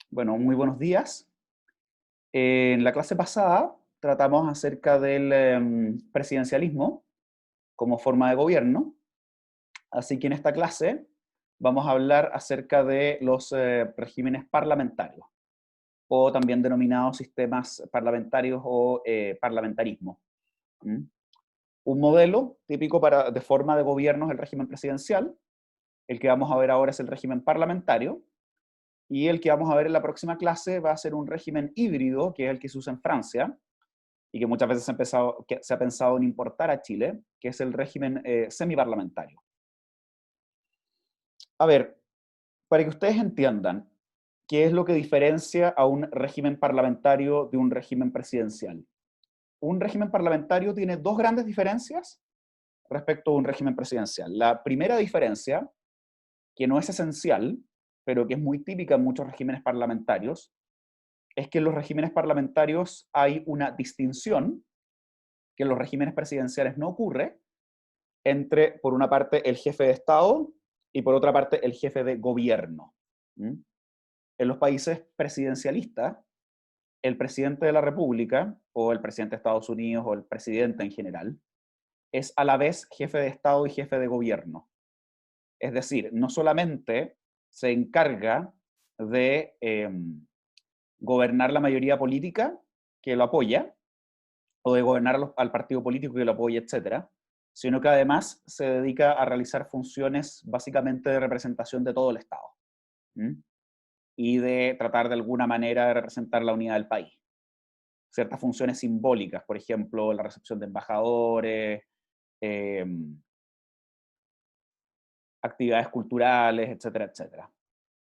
Bueno, muy buenos días. En la clase pasada tratamos acerca del presidencialismo como forma de gobierno, así que en esta clase vamos a hablar acerca de los regímenes parlamentarios, o también denominados sistemas parlamentarios o parlamentarismo. ¿Mm? Un modelo típico de forma de gobierno es el régimen presidencial, el que vamos a ver ahora es el régimen parlamentario, y el que vamos a ver en la próxima clase va a ser un régimen híbrido, que es el que se usa en Francia, y que muchas veces se ha pensado en importar a Chile, que es el régimen semiparlamentario. A ver, para que ustedes entiendan qué es lo que diferencia a un régimen parlamentario de un régimen presidencial. Un régimen parlamentario tiene dos grandes diferencias respecto a un régimen presidencial. La primera diferencia, que no es esencial, pero que es muy típica en muchos regímenes parlamentarios, es que en los regímenes parlamentarios hay una distinción que en los regímenes presidenciales no ocurre entre, por una parte, el jefe de Estado y por otra parte, el jefe de gobierno. ¿Mm? En los países presidencialistas, el presidente de la República, o el presidente de Estados Unidos, o el presidente en general, es a la vez jefe de Estado y jefe de gobierno. Es decir, no solamente se encarga de gobernar la mayoría política que lo apoya, o de gobernar al partido político que lo apoya, etcétera, sino que además se dedica a realizar funciones básicamente de representación de todo el Estado. ¿Mm? Y de tratar de alguna manera de representar la unidad del país. Ciertas funciones simbólicas, por ejemplo, la recepción de embajadores, eh, actividades culturales, etcétera, etcétera.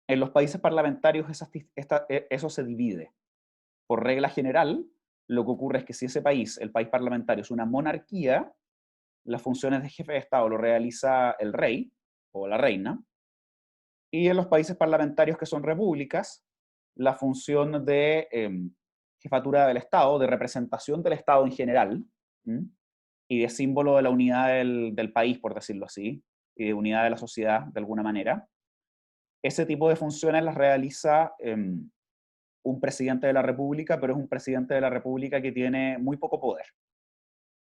En los países parlamentarios eso se divide. Por regla general, lo que ocurre es que si ese país, el país parlamentario, es una monarquía, las funciones de jefe de Estado lo realiza el rey o la reina, y en los países parlamentarios que son repúblicas, la función de jefatura del Estado, de representación del Estado en general, ¿m? Y de símbolo de la unidad del país, por decirlo así, y de unidad de la sociedad de alguna manera, ese tipo de funciones las realiza un presidente de la República, pero es un presidente de la República que tiene muy poco poder.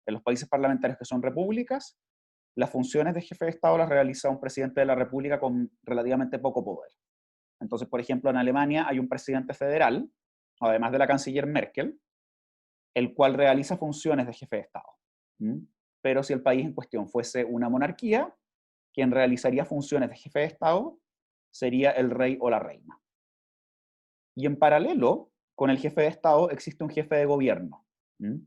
En los países parlamentarios que son repúblicas, las funciones de jefe de Estado las realiza un presidente de la República con relativamente poco poder. Entonces, por ejemplo, en Alemania hay un presidente federal, además de la canciller Merkel, el cual realiza funciones de jefe de Estado. ¿Mm? Pero si el país en cuestión fuese una monarquía, quien realizaría funciones de jefe de Estado sería el rey o la reina. Y en paralelo con el jefe de Estado existe un jefe de gobierno. ¿Mm?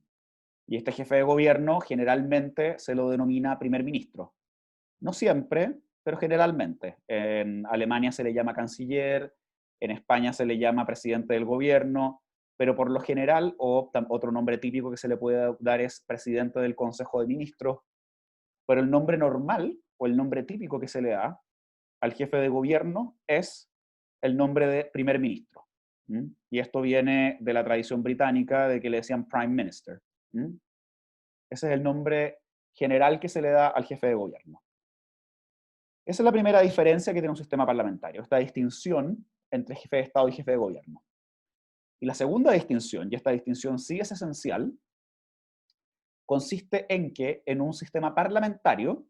Y este jefe de gobierno generalmente se lo denomina primer ministro. No siempre, pero generalmente. En Alemania se le llama canciller, en España se le llama presidente del gobierno, pero por lo general, o otro nombre típico que se le puede dar es presidente del Consejo de Ministros, pero el nombre normal o el nombre típico que se le da al jefe de gobierno es el nombre de primer ministro. ¿Mm? Y esto viene de la tradición británica de que le decían prime minister. ¿Mm? Ese es el nombre general que se le da al jefe de gobierno. Esa es la primera diferencia que tiene un sistema parlamentario, esta distinción entre jefe de Estado y jefe de gobierno. Y la segunda distinción, y esta distinción sí es esencial, consiste en que en un sistema parlamentario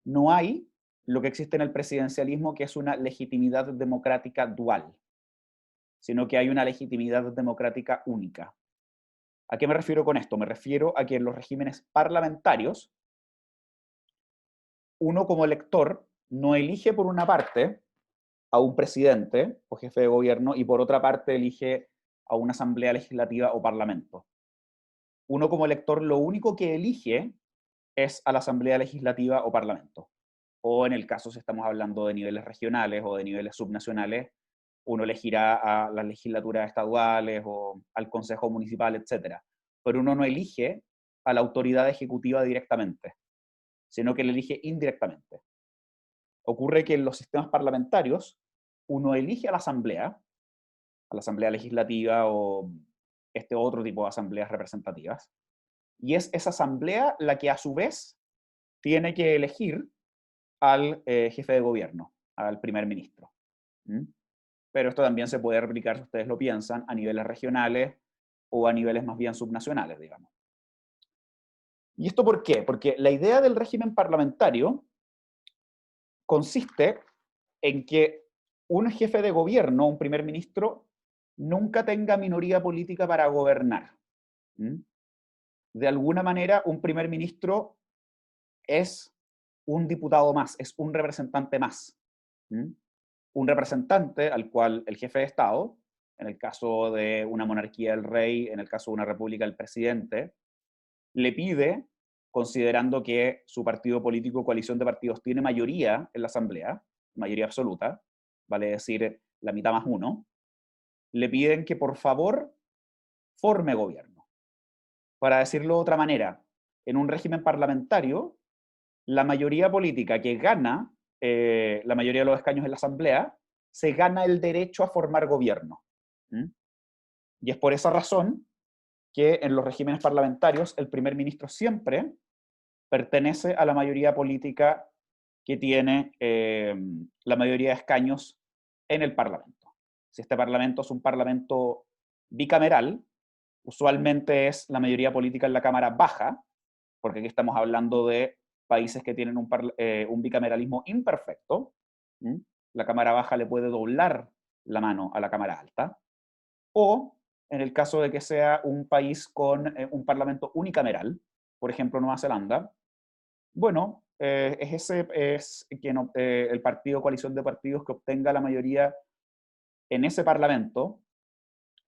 no hay lo que existe en el presidencialismo, que es una legitimidad democrática dual, sino que hay una legitimidad democrática única. ¿A qué me refiero con esto? Me refiero a que en los regímenes parlamentarios, uno como elector no elige por una parte a un presidente o jefe de gobierno y por otra parte elige a una asamblea legislativa o parlamento. Uno como elector lo único que elige es a la asamblea legislativa o parlamento. O en el caso si estamos hablando de niveles regionales o de niveles subnacionales, uno elegirá a las legislaturas estaduales o al consejo municipal, etc. Pero uno no elige a la autoridad ejecutiva directamente, sino que le elige indirectamente. Ocurre que en los sistemas parlamentarios uno elige a la asamblea legislativa o este otro tipo de asambleas representativas, y es esa asamblea la que a su vez tiene que elegir al jefe de gobierno, al primer ministro. ¿Mm? pero esto también se puede replicar, si ustedes lo piensan, a niveles regionales o a niveles más bien subnacionales, digamos. ¿Y esto por qué? Porque la idea del régimen parlamentario consiste en que un jefe de gobierno, un primer ministro, nunca tenga minoría política para gobernar. ¿Mm? De alguna manera, un primer ministro es un diputado más, es un representante más. ¿Mm? Un representante al cual el jefe de Estado, en el caso de una monarquía el rey, en el caso de una república el presidente, le pide, considerando que su partido político o coalición de partidos tiene mayoría en la asamblea, mayoría absoluta, vale decir la mitad más uno, le piden que por favor forme gobierno. Para decirlo de otra manera, en un régimen parlamentario, la mayoría política que gana la mayoría de los escaños en la asamblea, se gana el derecho a formar gobierno. ¿Mm? Y es por esa razón que en los regímenes parlamentarios el primer ministro siempre pertenece a la mayoría política que tiene la mayoría de escaños en el Parlamento. Si este Parlamento es un Parlamento bicameral, usualmente es la mayoría política en la Cámara baja, porque aquí estamos hablando de países que tienen un bicameralismo imperfecto. ¿Mm? La Cámara baja le puede doblar la mano a la Cámara alta, o en el caso de que sea un país con un parlamento unicameral, por ejemplo Nueva Zelanda, bueno, es quien, el partido, coalición de partidos que obtenga la mayoría en ese parlamento,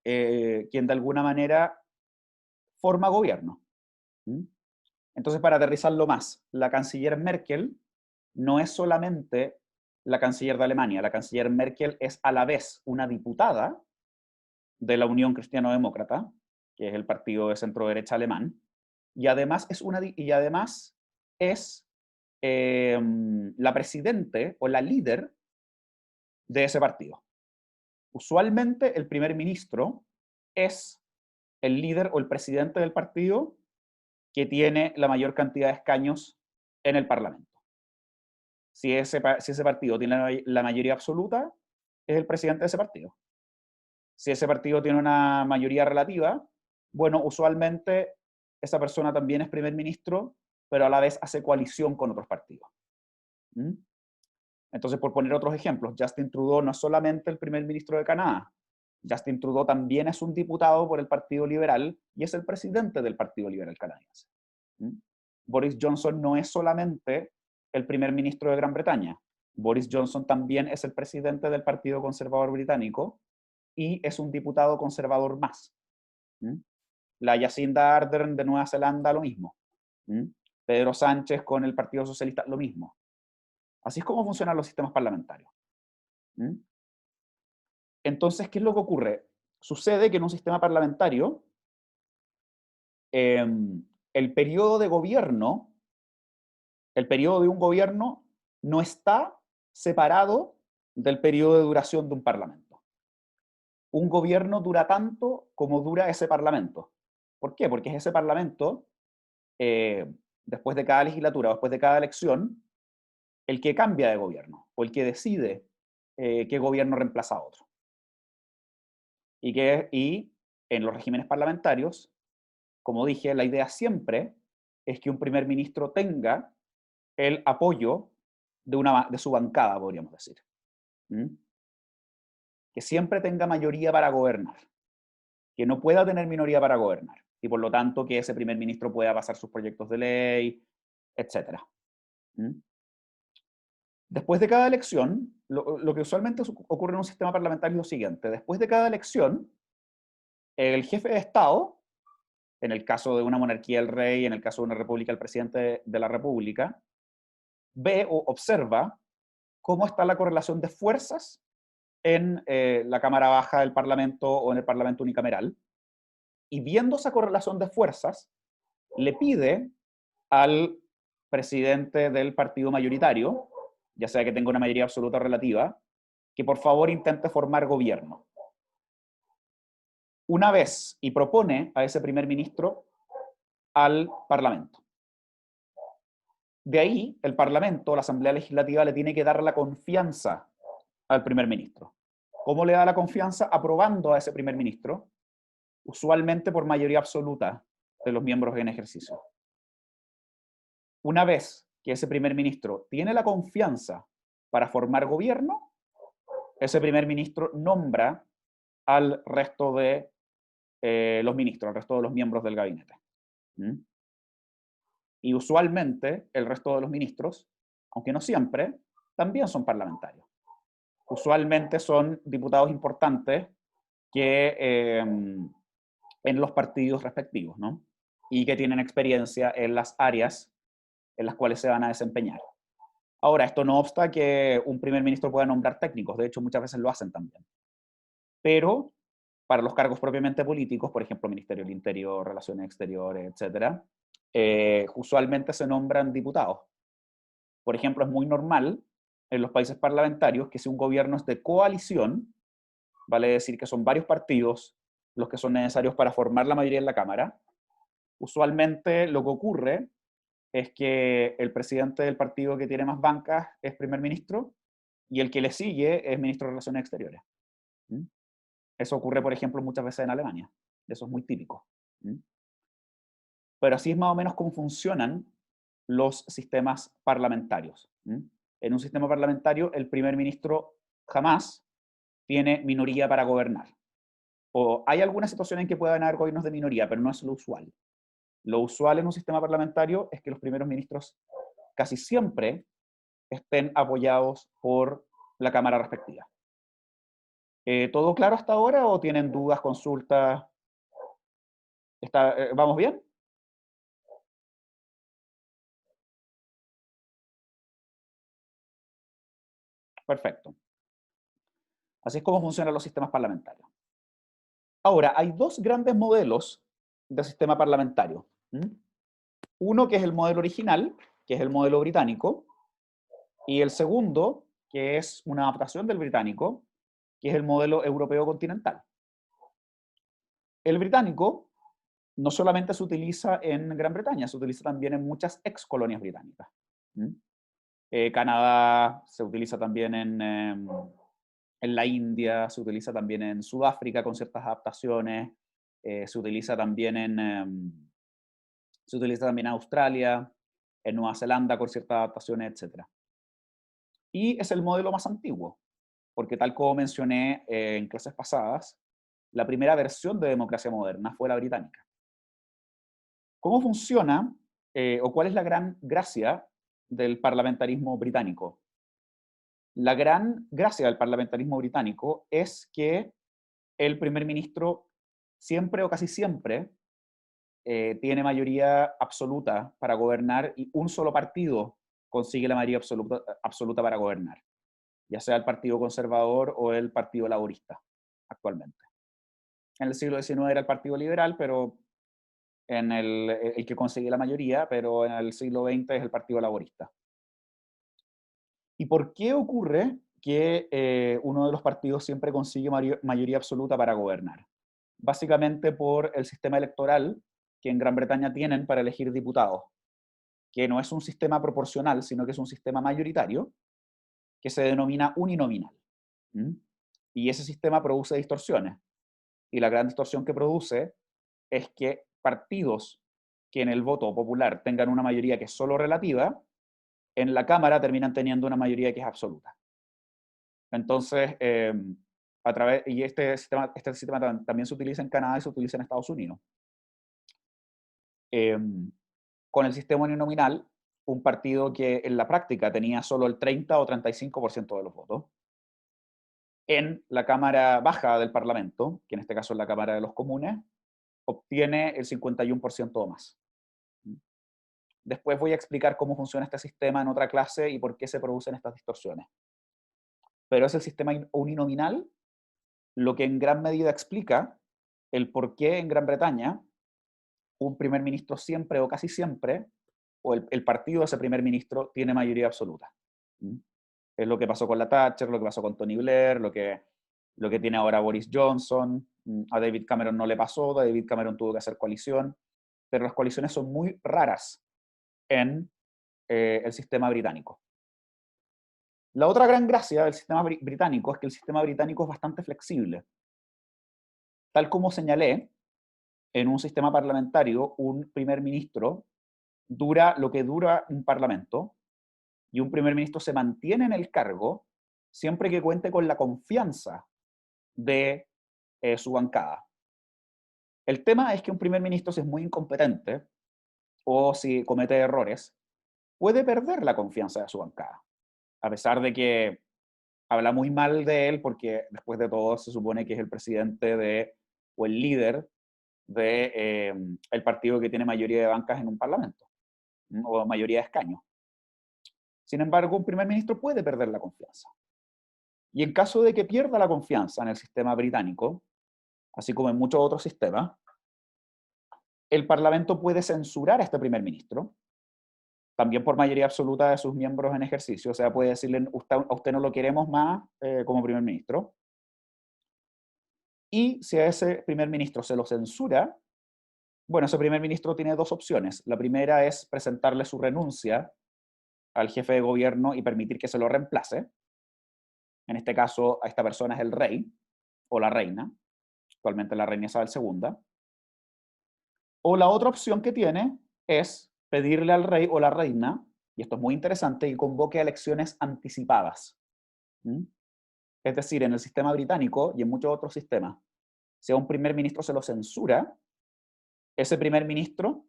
quien de alguna manera forma gobierno. ¿Mm? Entonces, para aterrizarlo más, la canciller Merkel no es solamente la canciller de Alemania, la canciller Merkel es a la vez una diputada de la Unión Cristiano-Demócrata, que es el partido de centro-derecha alemán, y además es la presidente o la líder de ese partido. Usualmente el primer ministro es el líder o el presidente del partido que tiene la mayor cantidad de escaños en el Parlamento. Si ese partido tiene la mayoría absoluta, es el presidente de ese partido. Si ese partido tiene una mayoría relativa, bueno, usualmente esa persona también es primer ministro, pero a la vez hace coalición con otros partidos. ¿Mm? Entonces, por poner otros ejemplos, Justin Trudeau no es solamente el primer ministro de Canadá. Justin Trudeau también es un diputado por el Partido Liberal y es el presidente del Partido Liberal canadiense. ¿Mm? Boris Johnson no es solamente el primer ministro de Gran Bretaña. Boris Johnson también es el presidente del Partido Conservador Británico y es un diputado conservador más. ¿Mm? La Jacinda Ardern de Nueva Zelanda, lo mismo. ¿Mm? Pedro Sánchez con el Partido Socialista, lo mismo. Así es como funcionan los sistemas parlamentarios. ¿Mm? Entonces, ¿qué es lo que ocurre? Sucede que en un sistema parlamentario, el periodo de gobierno, el periodo de un gobierno no está separado del periodo de duración de un parlamento. Un gobierno dura tanto como dura ese parlamento. ¿Por qué? Porque es ese parlamento, después de cada legislatura, después de cada elección, el que cambia de gobierno o el que decide qué gobierno reemplaza a otro. Y en los regímenes parlamentarios, como dije, la idea siempre es que un primer ministro tenga el apoyo de su bancada, podríamos decir. ¿Mm? Que siempre tenga mayoría para gobernar, que no pueda tener minoría para gobernar, y por lo tanto que ese primer ministro pueda pasar sus proyectos de ley, etc. ¿Mm? Después de cada elección, lo que usualmente ocurre en un sistema parlamentario es lo siguiente: después de cada elección, el jefe de Estado, en el caso de una monarquía el rey, en el caso de una república el presidente de la república, ve o observa cómo está la correlación de fuerzas en la Cámara Baja del Parlamento o en el Parlamento unicameral, y viendo esa correlación de fuerzas, le pide al presidente del partido mayoritario, ya sea que tenga una mayoría absoluta o relativa, que por favor intente formar gobierno. Una vez, y propone a ese primer ministro al Parlamento. De ahí, el Parlamento, la Asamblea Legislativa, le tiene que dar la confianza al primer ministro. ¿Cómo le da la confianza? Aprobando a ese primer ministro, usualmente por mayoría absoluta de los miembros en ejercicio. Una vez que ese primer ministro tiene la confianza para formar gobierno, ese primer ministro nombra al resto de los ministros, al resto de los miembros del gabinete. ¿Mm? Y usualmente el resto de los ministros, aunque no siempre, también son parlamentarios. Usualmente son diputados importantes que en los partidos respectivos, ¿no? Y que tienen experiencia en las áreas en las cuales se van a desempeñar. Ahora, esto no obsta que un primer ministro pueda nombrar técnicos, de hecho muchas veces lo hacen también. Pero para los cargos propiamente políticos, por ejemplo, Ministerio del Interior, Relaciones Exteriores, etc., usualmente se nombran diputados. Por ejemplo, es muy normal en los países parlamentarios que si un gobierno es de coalición, vale decir que son varios partidos los que son necesarios para formar la mayoría en la Cámara, usualmente lo que ocurre es que el presidente del partido que tiene más bancas es primer ministro y el que le sigue es ministro de Relaciones Exteriores. ¿Mm? Eso ocurre, por ejemplo, muchas veces en Alemania. Eso es muy típico. ¿Mm? Pero así es más o menos cómo funcionan los sistemas parlamentarios. ¿Mm? En un sistema parlamentario, el primer ministro jamás tiene minoría para gobernar. O hay algunas situaciones en que puedan haber gobiernos de minoría, pero no es lo usual. Lo usual en un sistema parlamentario es que los primeros ministros casi siempre estén apoyados por la Cámara respectiva. ¿Todo claro hasta ahora o tienen dudas, consultas? ¿Vamos bien? Perfecto. Así es como funcionan los sistemas parlamentarios. Ahora, hay dos grandes modelos de sistema parlamentario. ¿Mm? Uno que es el modelo original, que es el modelo británico, y el segundo, que es una adaptación del británico, que es el modelo europeo continental. El británico no solamente se utiliza en Gran Bretaña, se utiliza también en muchas ex colonias británicas. ¿Mm? Canadá, se utiliza también en la India, se utiliza también en Sudáfrica con ciertas adaptaciones, se utiliza también se utiliza también en Australia, en Nueva Zelanda con ciertas adaptaciones, etc. Y es el modelo más antiguo, porque tal como mencioné en clases pasadas, la primera versión de democracia moderna fue la británica. ¿Cómo funciona o cuál es la gran gracia del parlamentarismo británico? La gran gracia del parlamentarismo británico es que el primer ministro siempre o casi siempre tiene mayoría absoluta para gobernar y un solo partido consigue la mayoría absoluta para gobernar, ya sea el Partido Conservador o el Partido Laborista actualmente. En el siglo XIX era el Partido Liberal, pero el que consigue la mayoría, pero en el siglo XX es el Partido Laborista. ¿Y por qué ocurre que uno de los partidos siempre consigue mayoría absoluta para gobernar? Básicamente por el sistema electoral que en Gran Bretaña tienen para elegir diputados, que no es un sistema proporcional, sino que es un sistema mayoritario, que se denomina uninominal. ¿Mm? Y ese sistema produce distorsiones. Y la gran distorsión que produce es que partidos que en el voto popular tengan una mayoría que es solo relativa, en la Cámara terminan teniendo una mayoría que es absoluta. Entonces, y este sistema también se utiliza en Canadá y se utiliza en Estados Unidos. Con el sistema uninominal, un partido que en la práctica tenía solo el 30 o 35% de los votos, en la Cámara Baja del Parlamento, que en este caso es la Cámara de los Comunes, obtiene el 51% o más. Después voy a explicar cómo funciona este sistema en otra clase y por qué se producen estas distorsiones. Pero es el sistema uninominal lo que en gran medida explica el por qué en Gran Bretaña un primer ministro siempre o casi siempre, o el partido de ese primer ministro, tiene mayoría absoluta. ¿Mm? Es lo que pasó con la Thatcher, lo que pasó con Tony Blair, lo que tiene ahora Boris Johnson. A David Cameron no le pasó, David Cameron tuvo que hacer coalición, pero las coaliciones son muy raras en el sistema británico. La otra gran gracia del sistema británico es que el sistema británico es bastante flexible. Tal como señalé, en un sistema parlamentario, un primer ministro dura lo que dura un parlamento, y un primer ministro se mantiene en el cargo siempre que cuente con la confianza de su bancada. El tema es que un primer ministro, si es muy incompetente o si comete errores, puede perder la confianza de su bancada, a pesar de que habla muy mal de él, porque después de todo se supone que es el presidente o el líder de el partido que tiene mayoría de bancas en un parlamento, o mayoría de escaños. Sin embargo, un primer ministro puede perder la confianza. Y en caso de que pierda la confianza en el sistema británico, así como en muchos otros sistemas, el Parlamento puede censurar a este primer ministro, también por mayoría absoluta de sus miembros en ejercicio. O sea, puede decirle, a usted no lo queremos más como primer ministro. Y si a ese primer ministro se lo censura, bueno, ese primer ministro tiene dos opciones. La primera es presentarle su renuncia al jefe de gobierno y permitir que se lo reemplace. En este caso, a esta persona es el rey o la reina, actualmente la reina Isabel II. O la otra opción que tiene es pedirle al rey o la reina, y esto es muy interesante, que convoque a elecciones anticipadas. ¿Mm? Es decir, en el sistema británico y en muchos otros sistemas, si a un primer ministro se lo censura, ese primer ministro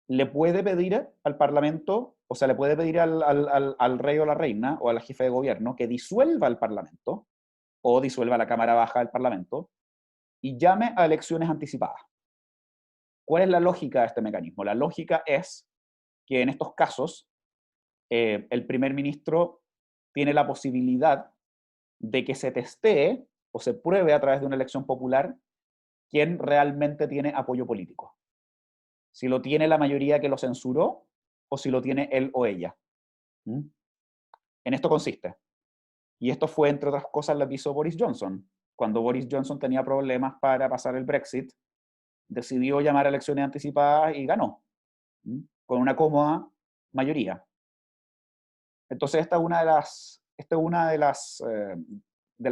le puede pedir al Parlamento, o sea, le puede pedir al rey o la reina o al jefe de gobierno que disuelva el Parlamento o disuelva la Cámara Baja del Parlamento y llame a elecciones anticipadas. ¿Cuál es la lógica de este mecanismo? La lógica es que en estos casos el primer ministro tiene la posibilidad de que se testee o se pruebe a través de una elección popular quién realmente tiene apoyo político. Si lo tiene la mayoría que lo censuró o si lo tiene él o ella. ¿Mm? En esto consiste. Y esto fue, entre otras cosas, lo que hizo Boris Johnson. Cuando Boris Johnson tenía problemas para pasar el Brexit, decidió llamar a elecciones anticipadas y ganó, con una cómoda mayoría. Entonces, esta es una de las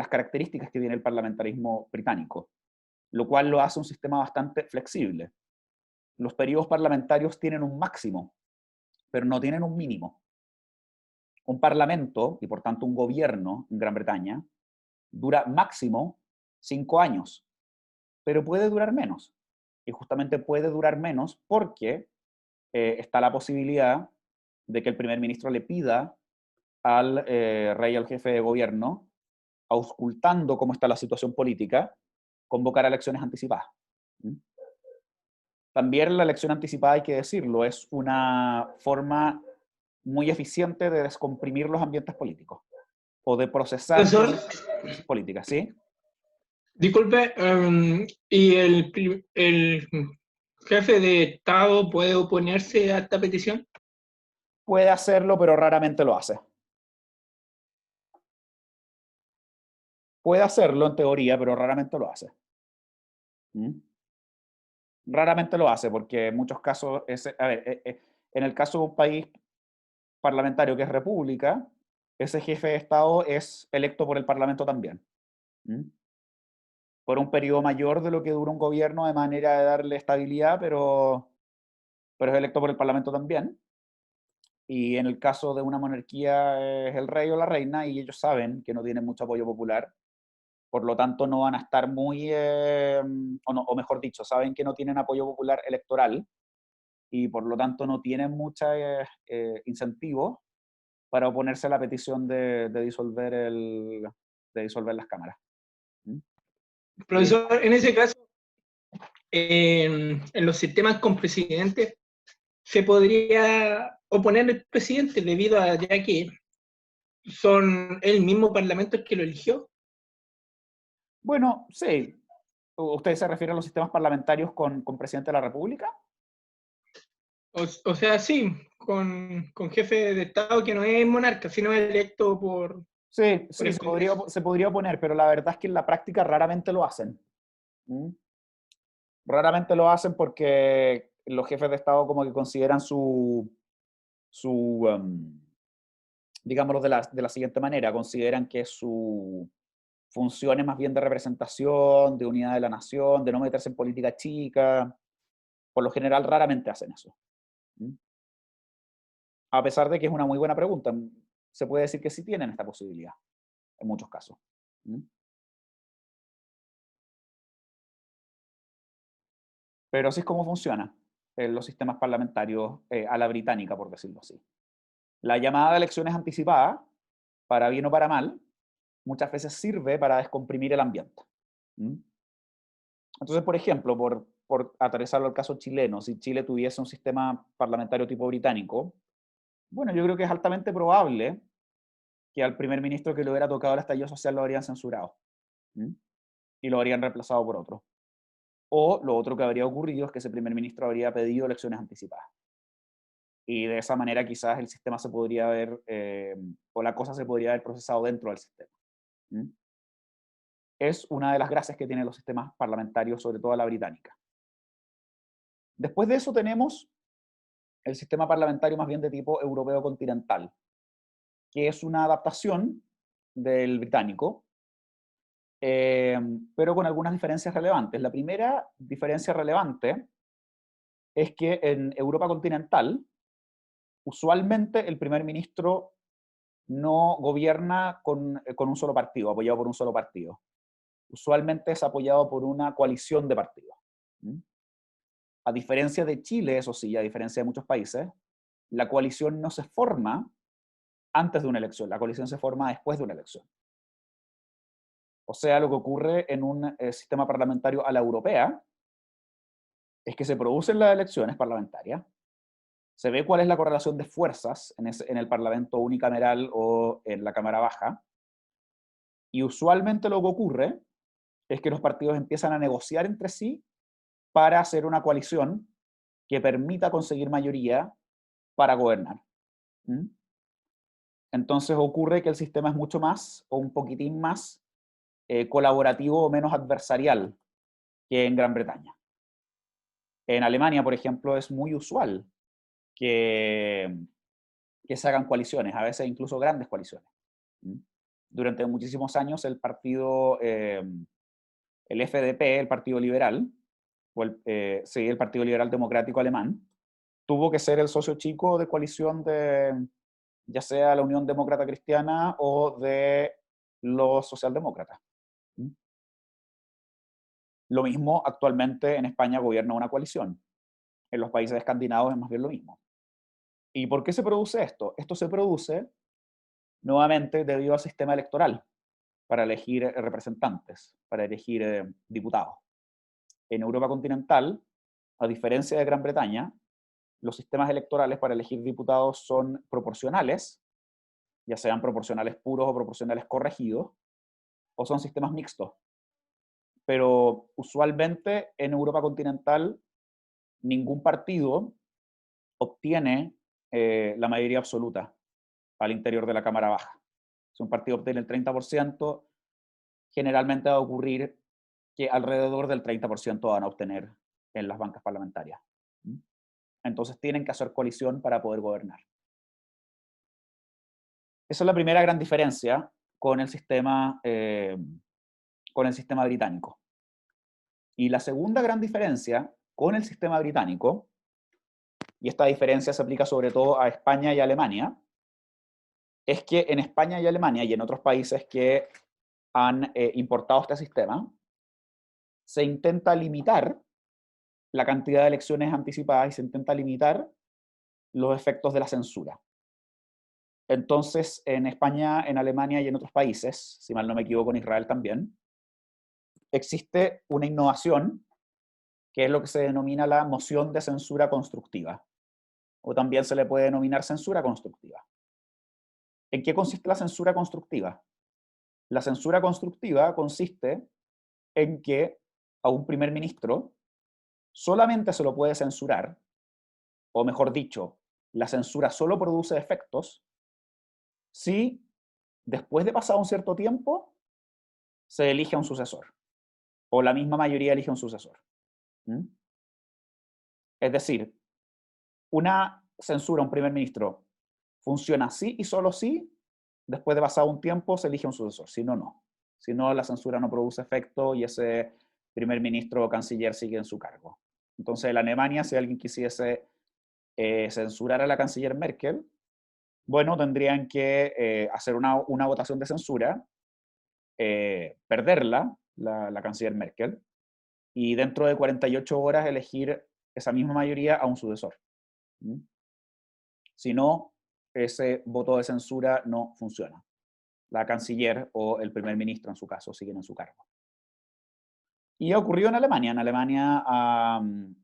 características que tiene el parlamentarismo británico, lo cual lo hace un sistema bastante flexible. Los periodos parlamentarios tienen un máximo, pero no tienen un mínimo. Un parlamento, y por tanto un gobierno en Gran Bretaña, dura máximo 5 años, pero puede durar menos. Y justamente puede durar menos porque está la posibilidad de que el primer ministro le pida al rey, al jefe de gobierno, auscultando cómo está la situación política, convocar a elecciones anticipadas. También la elección anticipada, hay que decirlo, es una forma muy eficiente de descomprimir los ambientes políticos o de procesar Profesor, crisis políticas, ¿sí? disculpe, ¿y el jefe de Estado puede oponerse a esta petición? Puede hacerlo, pero raramente lo hace. Puede hacerlo en teoría, pero raramente lo hace. ¿Mm? Raramente lo hace, porque en muchos casos, en el caso de un país parlamentario que es república, ese jefe de Estado es electo por el Parlamento también. ¿Mm? Por un periodo mayor de lo que dura un gobierno, de manera de darle estabilidad, pero es electo por el Parlamento también. Y en el caso de una monarquía es el rey o la reina, y ellos saben que no tienen mucho apoyo popular, por lo tanto no van a estar muy, o mejor dicho, saben que no tienen apoyo popular electoral, y por lo tanto no tienen muchos incentivos para oponerse a la petición de disolver las cámaras. ¿Mm? Profesor, en ese caso, en los sistemas con presidentes, se podría oponer al presidente debido a ya que son el mismo parlamento el que lo eligió. Bueno, sí. ¿Usted se refiere a los sistemas parlamentarios con presidente de la República? O sea, sí, con jefe de Estado que no es monarca, sino electo Sí, por sí, el Congreso. se podría oponer, pero la verdad es que en la práctica raramente lo hacen. ¿Mm? Raramente lo hacen porque los jefes de Estado como que consideran su digámoslo de la siguiente manera, consideran que su función es más bien de representación, de unidad de la nación, de no meterse en política chica. Por lo general, raramente hacen eso. A pesar de que es una muy buena pregunta, se puede decir que sí tienen esta posibilidad, en muchos casos. Pero así es como funciona los sistemas parlamentarios a la británica, por decirlo así. La llamada de elecciones anticipadas, para bien o para mal, muchas veces sirve para descomprimir el ambiente. Entonces, por ejemplo, por aterrizarlo al caso chileno, si Chile tuviese un sistema parlamentario tipo británico, bueno, yo creo que es altamente probable que al primer ministro que le hubiera tocado el estallido social lo habrían censurado y lo habrían reemplazado por otro. O lo otro que habría ocurrido es que ese primer ministro habría pedido elecciones anticipadas. Y de esa manera quizás el sistema se podría haber, o la cosa se podría haber procesado dentro del sistema. Es una de las gracias que tienen los sistemas parlamentarios, sobre todo la británica. Después de eso tenemos el sistema parlamentario más bien de tipo europeo continental, que es una adaptación del británico, pero con algunas diferencias relevantes. La primera diferencia relevante es que en Europa continental, usualmente el primer ministro no gobierna con un solo partido, apoyado por un solo partido. Usualmente es apoyado por una coalición de partidos. A diferencia de Chile, eso sí, a diferencia de muchos países, la coalición no se forma antes de una elección, la coalición se forma después de una elección. O sea, lo que ocurre en un sistema parlamentario a la europea es que se producen las elecciones parlamentarias, se ve cuál es la correlación de fuerzas en el Parlamento unicameral o en la Cámara Baja, y usualmente lo que ocurre es que los partidos empiezan a negociar entre sí para hacer una coalición que permita conseguir mayoría para gobernar. Entonces ocurre que el sistema es mucho más, o un poquitín más, colaborativo o menos adversarial que en Gran Bretaña. En Alemania, por ejemplo, es muy usual que se hagan coaliciones, a veces incluso grandes coaliciones. Durante muchísimos años el partido, el FDP, el Partido Liberal, o el Partido Liberal Democrático Alemán, tuvo que ser el socio chico de coalición de ya sea la Unión Demócrata Cristiana o de los socialdemócratas. Lo mismo actualmente en España gobierna una coalición. En los países escandinavos es más bien lo mismo. ¿Y por qué se produce esto? Esto se produce nuevamente debido al sistema electoral para elegir representantes, para elegir diputados. En Europa continental, a diferencia de Gran Bretaña, los sistemas electorales para elegir diputados son proporcionales, ya sean proporcionales puros o proporcionales corregidos, o son sistemas mixtos. Pero usualmente en Europa continental ningún partido obtiene la mayoría absoluta al interior de la Cámara Baja. Si un partido obtiene el 30%, generalmente va a ocurrir que alrededor del 30% van a obtener en las bancas parlamentarias. Entonces tienen que hacer coalición para poder gobernar. Esa es la primera gran diferencia con el sistema británico. Y la segunda gran diferencia con el sistema británico, y esta diferencia se aplica sobre todo a España y Alemania, es que en España y Alemania y en otros países que han importado este sistema, se intenta limitar la cantidad de elecciones anticipadas y se intenta limitar los efectos de la censura. Entonces, en España, en Alemania y en otros países, si mal no me equivoco, en Israel también, existe una innovación que es lo que se denomina la moción de censura constructiva, o también se le puede denominar censura constructiva. ¿En qué consiste la censura constructiva? La censura constructiva consiste en que a un primer ministro solamente se lo puede censurar, o mejor dicho, la censura solo produce efectos si después de pasado un cierto tiempo se elige a un sucesor, o la misma mayoría elige a un sucesor. Es decir, una censura a un primer ministro funciona sí y solo sí después de pasado un tiempo se elige un sucesor, si no, no. Si no, la censura no produce efecto y ese primer ministro o canciller sigue en su cargo. Entonces, en Alemania, si alguien quisiese censurar a la canciller Merkel, bueno, tendrían que hacer una votación de censura, perderla, la canciller Merkel, y dentro de 48 horas elegir esa misma mayoría a un sucesor. ¿Mm? Si no, ese voto de censura no funciona. La canciller o el primer ministro, en su caso, siguen en su cargo. Y ocurrió en Alemania. En Alemania a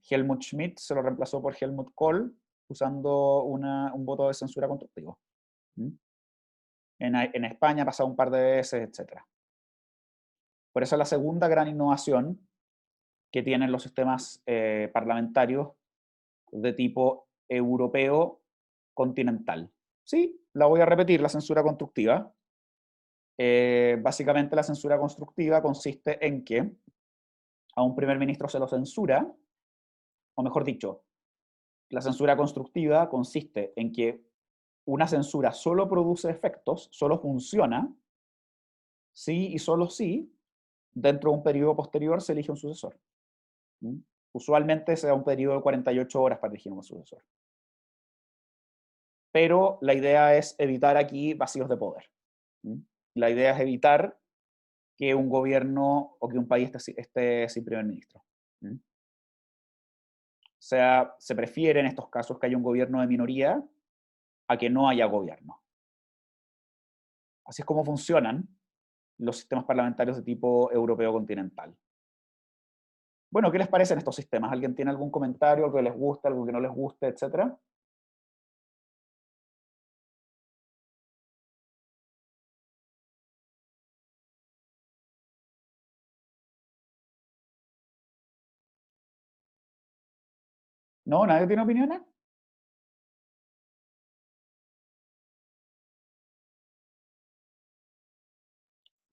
Helmut Schmidt se lo reemplazó por Helmut Kohl usando un voto de censura constructivo. ¿Mm? En España ha pasado un par de veces, etc. Por eso la segunda gran innovación que tienen los sistemas parlamentarios de tipo europeo continental. Sí, la voy a repetir, la censura constructiva. Básicamente la censura constructiva consiste en que a un primer ministro se lo censura, o mejor dicho, la censura constructiva consiste en que una censura solo produce efectos, solo funciona, sí y solo si dentro de un periodo posterior se elige un sucesor. ¿Mm? Usualmente se da un periodo de 48 horas para elegir un sucesor. Pero la idea es evitar aquí vacíos de poder. ¿Mm? La idea es evitar que un gobierno o que un país esté sin primer ministro. ¿Mm? O sea, se prefiere en estos casos que haya un gobierno de minoría a que no haya gobierno. Así es como funcionan los sistemas parlamentarios de tipo europeo continental. Bueno, ¿qué les parecen estos sistemas? ¿Alguien tiene algún comentario, algo que les guste, algo que no les guste, etcétera? ¿No? ¿Nadie tiene opiniones?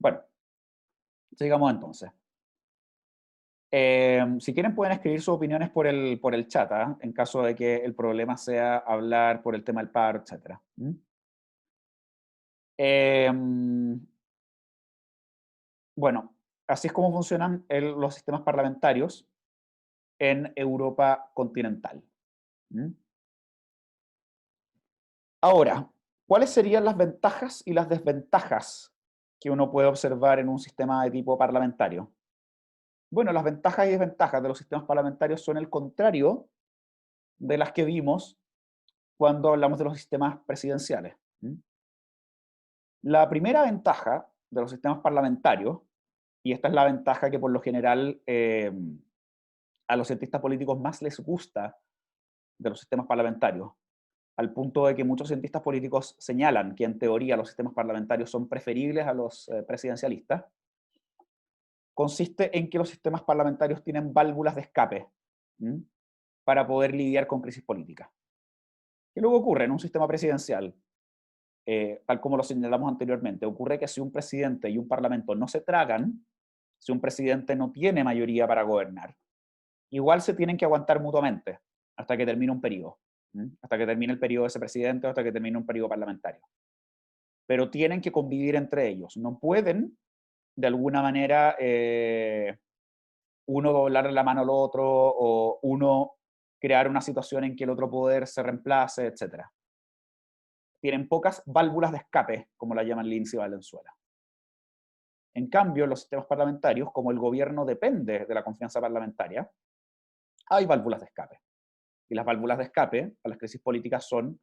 Bueno, sigamos entonces. Si quieren pueden escribir sus opiniones por el chat, ¿ah? En caso de que el problema sea hablar por el tema del paro, etc. ¿Mm? Bueno, así es como funcionan los sistemas parlamentarios en Europa continental. ¿Mm? Ahora, ¿cuáles serían las ventajas y las desventajas que uno puede observar en un sistema de tipo parlamentario? Bueno, las ventajas y desventajas de los sistemas parlamentarios son el contrario de las que vimos cuando hablamos de los sistemas presidenciales. ¿Mm? La primera ventaja de los sistemas parlamentarios, y esta es la ventaja que por lo general a los cientistas políticos más les gusta de los sistemas parlamentarios, al punto de que muchos cientistas políticos señalan que en teoría los sistemas parlamentarios son preferibles a los presidencialistas, consiste en que los sistemas parlamentarios tienen válvulas de escape para poder lidiar con crisis políticas. ¿Qué luego ocurre en un sistema presidencial? Tal como lo señalamos anteriormente, ocurre que si un presidente y un parlamento no se tragan, si un presidente no tiene mayoría para gobernar, igual se tienen que aguantar mutuamente hasta que termine un periodo, hasta que termine el periodo de ese presidente o hasta que termine un periodo parlamentario. Pero tienen que convivir entre ellos, no pueden de alguna manera uno doblarle la mano al otro o uno crear una situación en que el otro poder se reemplace, etc. Tienen pocas válvulas de escape, como la llaman Lindsay y Valenzuela. En cambio, en los sistemas parlamentarios, como el gobierno depende de la confianza parlamentaria, hay válvulas de escape. Y las válvulas de escape a las crisis políticas son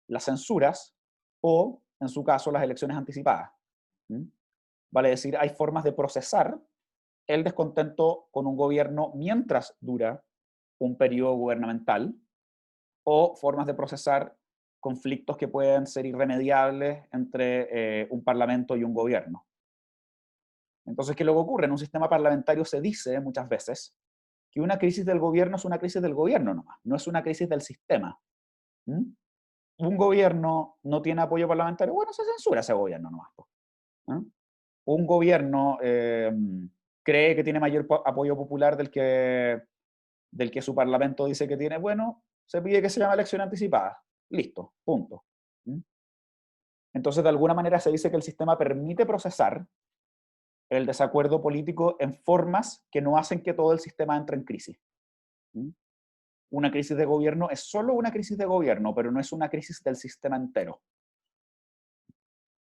las censuras o, en su caso, las elecciones anticipadas. Vale decir, hay formas de procesar el descontento con un gobierno mientras dura un periodo gubernamental o formas de procesar conflictos que pueden ser irremediables entre un parlamento y un gobierno. Entonces, ¿qué es lo que ocurre? En un sistema parlamentario se dice muchas veces que una crisis del gobierno es una crisis del gobierno nomás, no es una crisis del sistema. ¿Mm? Un gobierno no tiene apoyo parlamentario, bueno, se censura ese gobierno nomás. ¿Mm? Un gobierno cree que tiene mayor apoyo popular del que su parlamento dice que tiene, bueno, se pide que se llame elección anticipada. Listo, punto. ¿Mm? Entonces, de alguna manera se dice que el sistema permite procesar el desacuerdo político en formas que no hacen que todo el sistema entre en crisis. ¿Mm? Una crisis de gobierno es solo una crisis de gobierno, pero no es una crisis del sistema entero.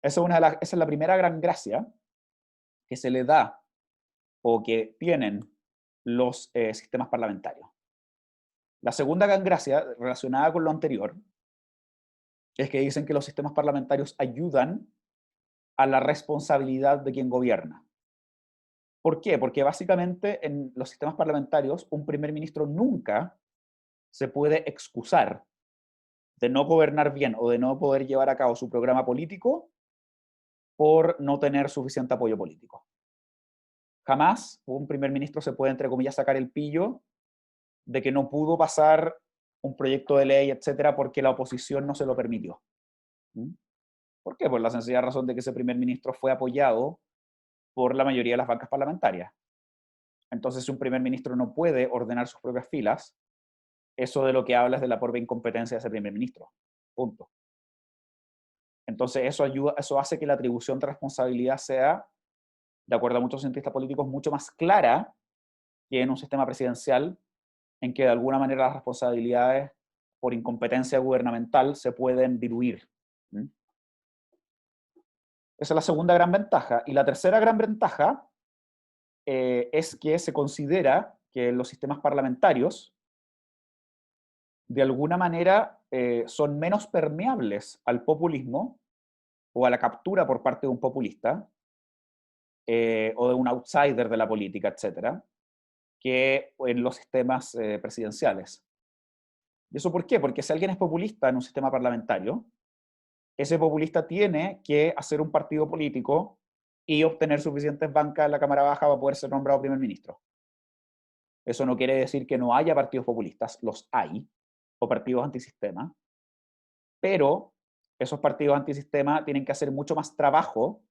Esa es la primera gran gracia que se le da o que tienen los sistemas parlamentarios. La segunda gran gracia relacionada con lo anterior es que dicen que los sistemas parlamentarios ayudan a la responsabilidad de quien gobierna. ¿Por qué? Porque básicamente en los sistemas parlamentarios un primer ministro nunca se puede excusar de no gobernar bien o de no poder llevar a cabo su programa político por no tener suficiente apoyo político. Jamás un primer ministro se puede, entre comillas, sacar el pillo de que no pudo pasar un proyecto de ley, etcétera, porque la oposición no se lo permitió. ¿Mm? ¿Por qué? Por la sencilla razón de que ese primer ministro fue apoyado por la mayoría de las bancas parlamentarias. Entonces, si un primer ministro no puede ordenar sus propias filas, eso de lo que habla es de la propia incompetencia de ese primer ministro. Punto. Entonces, eso hace que la atribución de responsabilidad sea, de acuerdo a muchos cientistas políticos, mucho más clara que en un sistema presidencial, en que de alguna manera las responsabilidades por incompetencia gubernamental se pueden diluir. ¿Mm? Esa es la segunda gran ventaja. Y la tercera gran ventaja es que se considera que los sistemas parlamentarios, de alguna manera, son menos permeables al populismo o a la captura por parte de un populista o de un outsider de la política, etcétera, que en los sistemas presidenciales. ¿Y eso por qué? Porque si alguien es populista en un sistema parlamentario, ese populista tiene que hacer un partido político y obtener suficientes bancas en la Cámara Baja para poder ser nombrado primer ministro. Eso no quiere decir que no haya partidos populistas, los hay, o partidos antisistema, pero esos partidos antisistema tienen que hacer mucho más trabajo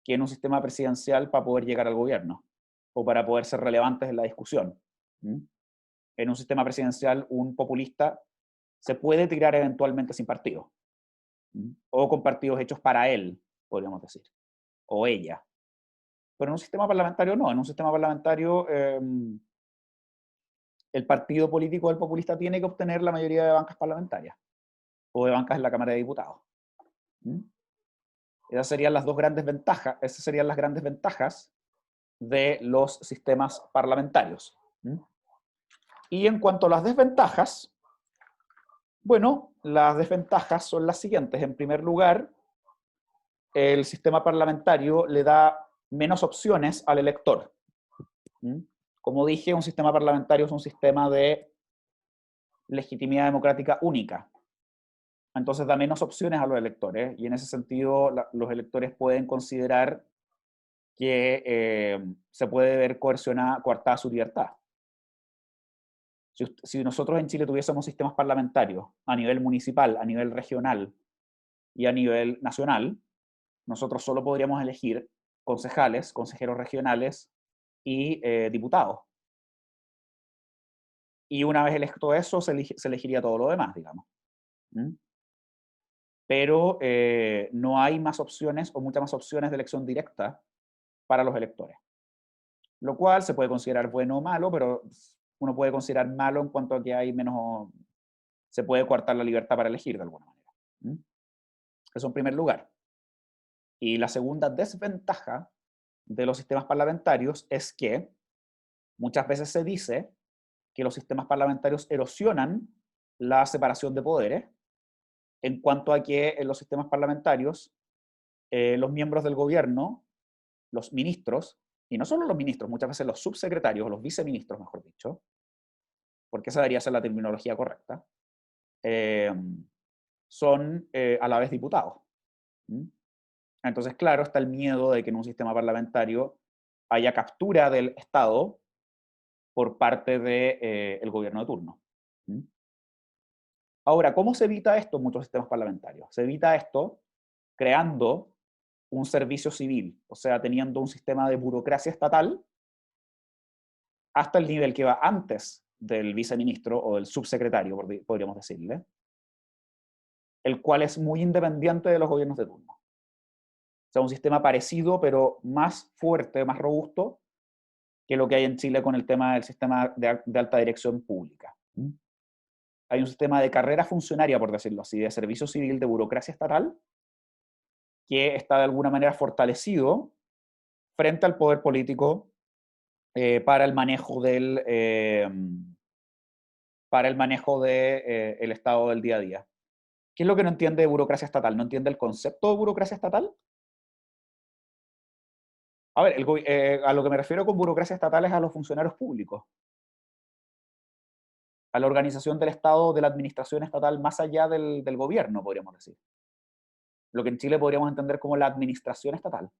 que en un sistema presidencial para poder llegar al gobierno, o para poder ser relevantes en la discusión. ¿Mm? En un sistema presidencial, un populista se puede tirar eventualmente sin partido, o con partidos hechos para él, podríamos decir, o ella. Pero en un sistema parlamentario no, en un sistema parlamentario el partido político del populista tiene que obtener la mayoría de bancas parlamentarias, o de bancas en la Cámara de Diputados. Esas serían las dos grandes ventajas, esas serían las grandes ventajas de los sistemas parlamentarios. Y en cuanto a las desventajas, bueno, las desventajas son las siguientes. En primer lugar, el sistema parlamentario le da menos opciones al elector. Como dije, un sistema parlamentario es un sistema de legitimidad democrática única. Entonces da menos opciones a los electores y en ese sentido los electores pueden considerar que se puede ver coartada su libertad. Si nosotros en Chile tuviésemos sistemas parlamentarios a nivel municipal, a nivel regional y a nivel nacional, nosotros solo podríamos elegir concejales, consejeros regionales y diputados. Y una vez electo eso, se elegiría todo lo demás, digamos. Pero no hay más opciones o muchas más opciones de elección directa para los electores. Lo cual se puede considerar bueno o malo, pero uno puede considerar malo en cuanto a que hay menos, se puede coartar la libertad para elegir de alguna manera. Eso en primer lugar. Y la segunda desventaja de los sistemas parlamentarios es que muchas veces se dice que los sistemas parlamentarios erosionan la separación de poderes, en cuanto a que en los sistemas parlamentarios los miembros del gobierno, los ministros, y no solo los ministros, muchas veces los subsecretarios o los viceministros, mejor dicho, porque esa debería ser la terminología correcta, son a la vez diputados. Entonces, claro, está el miedo de que en un sistema parlamentario haya captura del Estado por parte del gobierno de turno. Ahora, ¿cómo se evita esto en muchos sistemas parlamentarios? Se evita esto creando un servicio civil, o sea, teniendo un sistema de burocracia estatal hasta el nivel que va antes del viceministro o del subsecretario, podríamos decirle, el cual es muy independiente de los gobiernos de turno. O sea, un sistema parecido, pero más fuerte, más robusto, que lo que hay en Chile con el tema del sistema de alta dirección pública. Hay un sistema de carrera funcionaria, por decirlo así, de servicio civil, de burocracia estatal, que está de alguna manera fortalecido frente al poder político para el manejo del el estado del día a día. ¿Qué es lo que no entiende de burocracia estatal? ¿No entiende el concepto de burocracia estatal? A ver, a lo que me refiero con burocracia estatal es a los funcionarios públicos, a la organización del Estado, de la administración estatal, más allá del gobierno, podríamos decir. Lo que en Chile podríamos entender como la administración estatal.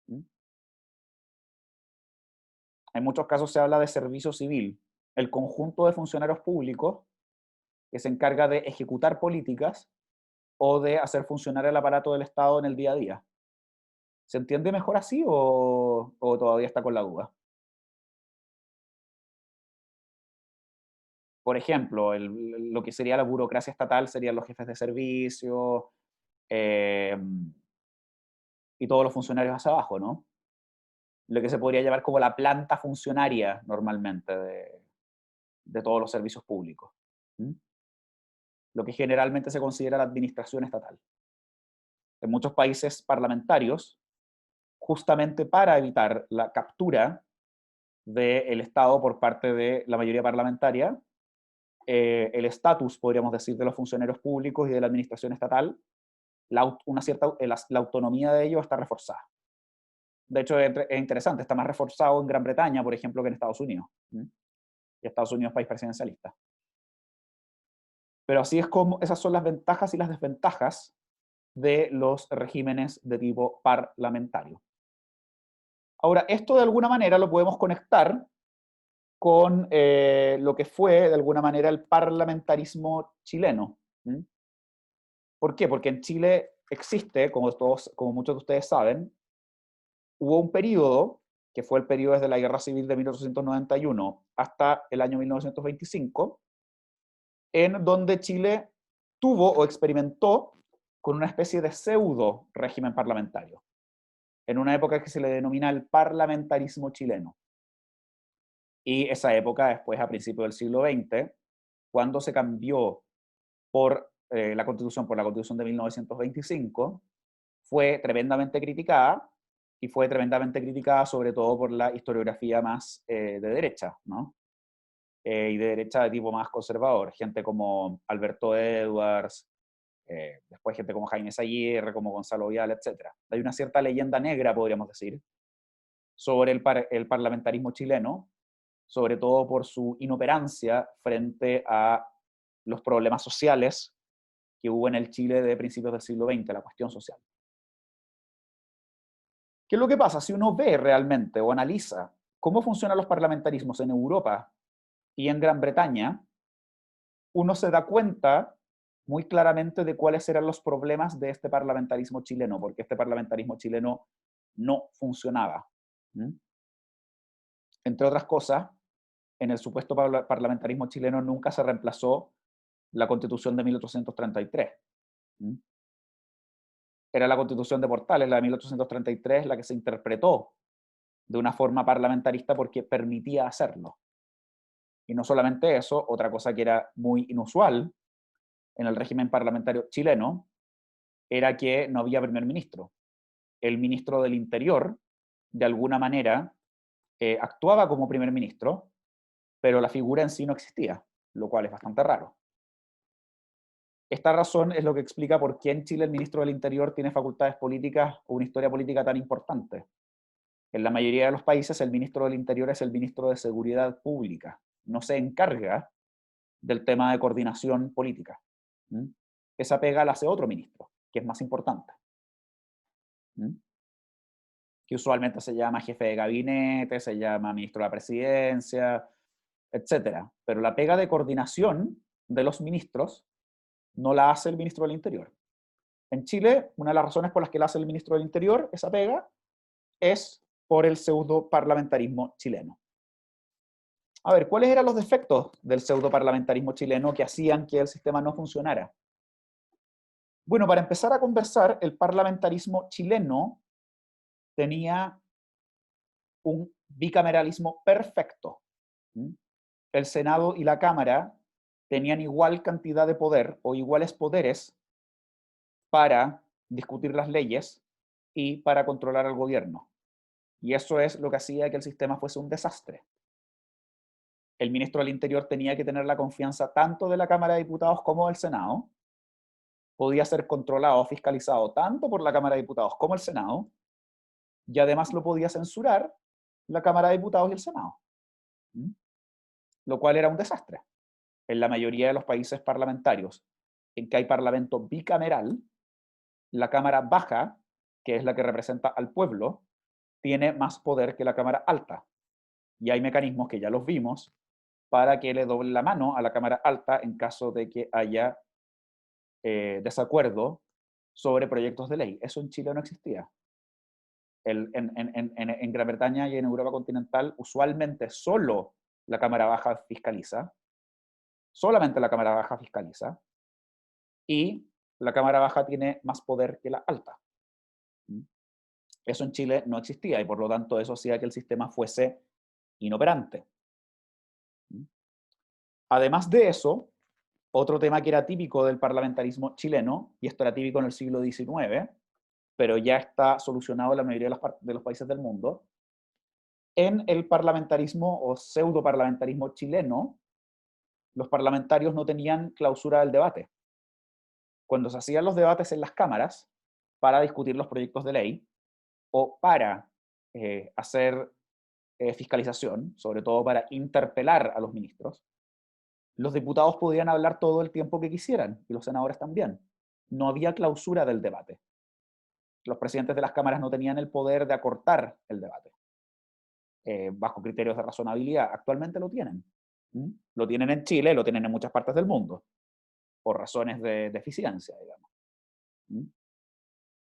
¿Mm? En muchos casos se habla de servicio civil, el conjunto de funcionarios públicos que se encarga de ejecutar políticas o de hacer funcionar el aparato del Estado en el día a día. ¿Se entiende mejor así o todavía está con la duda? Por ejemplo, lo que sería la burocracia estatal serían los jefes de servicio eh, y todos los funcionarios hacia abajo, ¿no? Lo que se podría llamar como la planta funcionaria normalmente de todos los servicios públicos. ¿Mm? Lo que generalmente se considera la administración estatal. En muchos países parlamentarios, justamente para evitar la captura del Estado por parte de la mayoría parlamentaria, el estatus, podríamos decir, de los funcionarios públicos y de la administración estatal, la autonomía de ellos está reforzada. De hecho, es interesante, está más reforzado en Gran Bretaña, por ejemplo, que en Estados Unidos. Y Estados Unidos es país presidencialista. Pero así es como, esas son las ventajas y las desventajas de los regímenes de tipo parlamentario. Ahora, esto de alguna manera lo podemos conectar con lo que fue de alguna manera el parlamentarismo chileno. ¿Por qué? Porque en Chile existe, como muchos de ustedes saben, hubo un periodo, que fue el periodo desde la Guerra Civil de 1891 hasta el año 1925, en donde Chile tuvo o experimentó con una especie de pseudo régimen parlamentario, en una época que se le denomina el parlamentarismo chileno. Y esa época, después a principios del siglo XX, cuando se cambió por la Constitución de 1925, fue tremendamente criticada, y fue tremendamente criticada sobre todo por la historiografía más de derecha, ¿no? Y de derecha de tipo más conservador, gente como Alberto Edwards, después gente como Jaime Saguirre, como Gonzalo Vial, etc. Hay una cierta leyenda negra, podríamos decir, sobre el parlamentarismo chileno, sobre todo por su inoperancia frente a los problemas sociales que hubo en el Chile de principios del siglo XX, la cuestión social. ¿Qué es lo que pasa? Si uno ve realmente o analiza cómo funcionan los parlamentarismos en Europa y en Gran Bretaña, uno se da cuenta muy claramente de cuáles eran los problemas de este parlamentarismo chileno, porque este parlamentarismo chileno no funcionaba. Entre otras cosas, en el supuesto parlamentarismo chileno nunca se reemplazó la Constitución de 1833. Era la Constitución de Portales, la de 1833, la que se interpretó de una forma parlamentarista porque permitía hacerlo. Y no solamente eso, otra cosa que era muy inusual en el régimen parlamentario chileno era que no había primer ministro. El ministro del Interior, de alguna manera, actuaba como primer ministro, pero la figura en sí no existía, lo cual es bastante raro. Esta razón es lo que explica por qué en Chile el ministro del Interior tiene facultades políticas o una historia política tan importante. En la mayoría de los países el ministro del Interior es el ministro de Seguridad Pública. No se encarga del tema de coordinación política. Esa pega la hace otro ministro, que es más importante. Que usualmente se llama jefe de gabinete, se llama ministro de la presidencia, etc. Pero la pega de coordinación de los ministros no la hace el ministro del Interior. En Chile, una de las razones por las que la hace el ministro del Interior, esa pega, es por el pseudo parlamentarismo chileno. A ver, ¿cuáles eran los defectos del pseudo parlamentarismo chileno que hacían que el sistema no funcionara? Bueno, para empezar a conversar, el parlamentarismo chileno tenía un bicameralismo perfecto. El Senado y la Cámara tenían igual cantidad de poder o iguales poderes para discutir las leyes y para controlar al gobierno. Y eso es lo que hacía que el sistema fuese un desastre. El ministro del Interior tenía que tener la confianza tanto de la Cámara de Diputados como del Senado. Podía ser controlado o fiscalizado tanto por la Cámara de Diputados como el Senado. Y además lo podía censurar la Cámara de Diputados y el Senado. Lo cual era un desastre. En la mayoría de los países parlamentarios en que hay parlamento bicameral, la Cámara baja, que es la que representa al pueblo, tiene más poder que la Cámara alta. Y hay mecanismos que ya los vimos para que le doble la mano a la Cámara alta en caso de que haya desacuerdo sobre proyectos de ley. Eso en Chile no existía. En Gran Bretaña y en Europa continental, usualmente solo la Cámara Baja fiscaliza, solamente la Cámara Baja fiscaliza, y la Cámara Baja tiene más poder que la alta. Eso en Chile no existía y por lo tanto eso hacía que el sistema fuese inoperante. Además de eso, otro tema que era típico del parlamentarismo chileno, y esto era típico en el siglo XIX, pero ya está solucionado en la mayoría de los países del mundo, en el parlamentarismo o pseudo parlamentarismo chileno, los parlamentarios no tenían clausura del debate. Cuando se hacían los debates en las cámaras para discutir los proyectos de ley o para hacer fiscalización, sobre todo para interpelar a los ministros, los diputados podían hablar todo el tiempo que quisieran y los senadores también. No había clausura del debate. Los presidentes de las cámaras no tenían el poder de acortar el debate bajo criterios de razonabilidad. Actualmente lo tienen. Lo tienen en Chile, lo tienen en muchas partes del mundo, por razones de eficiencia, digamos.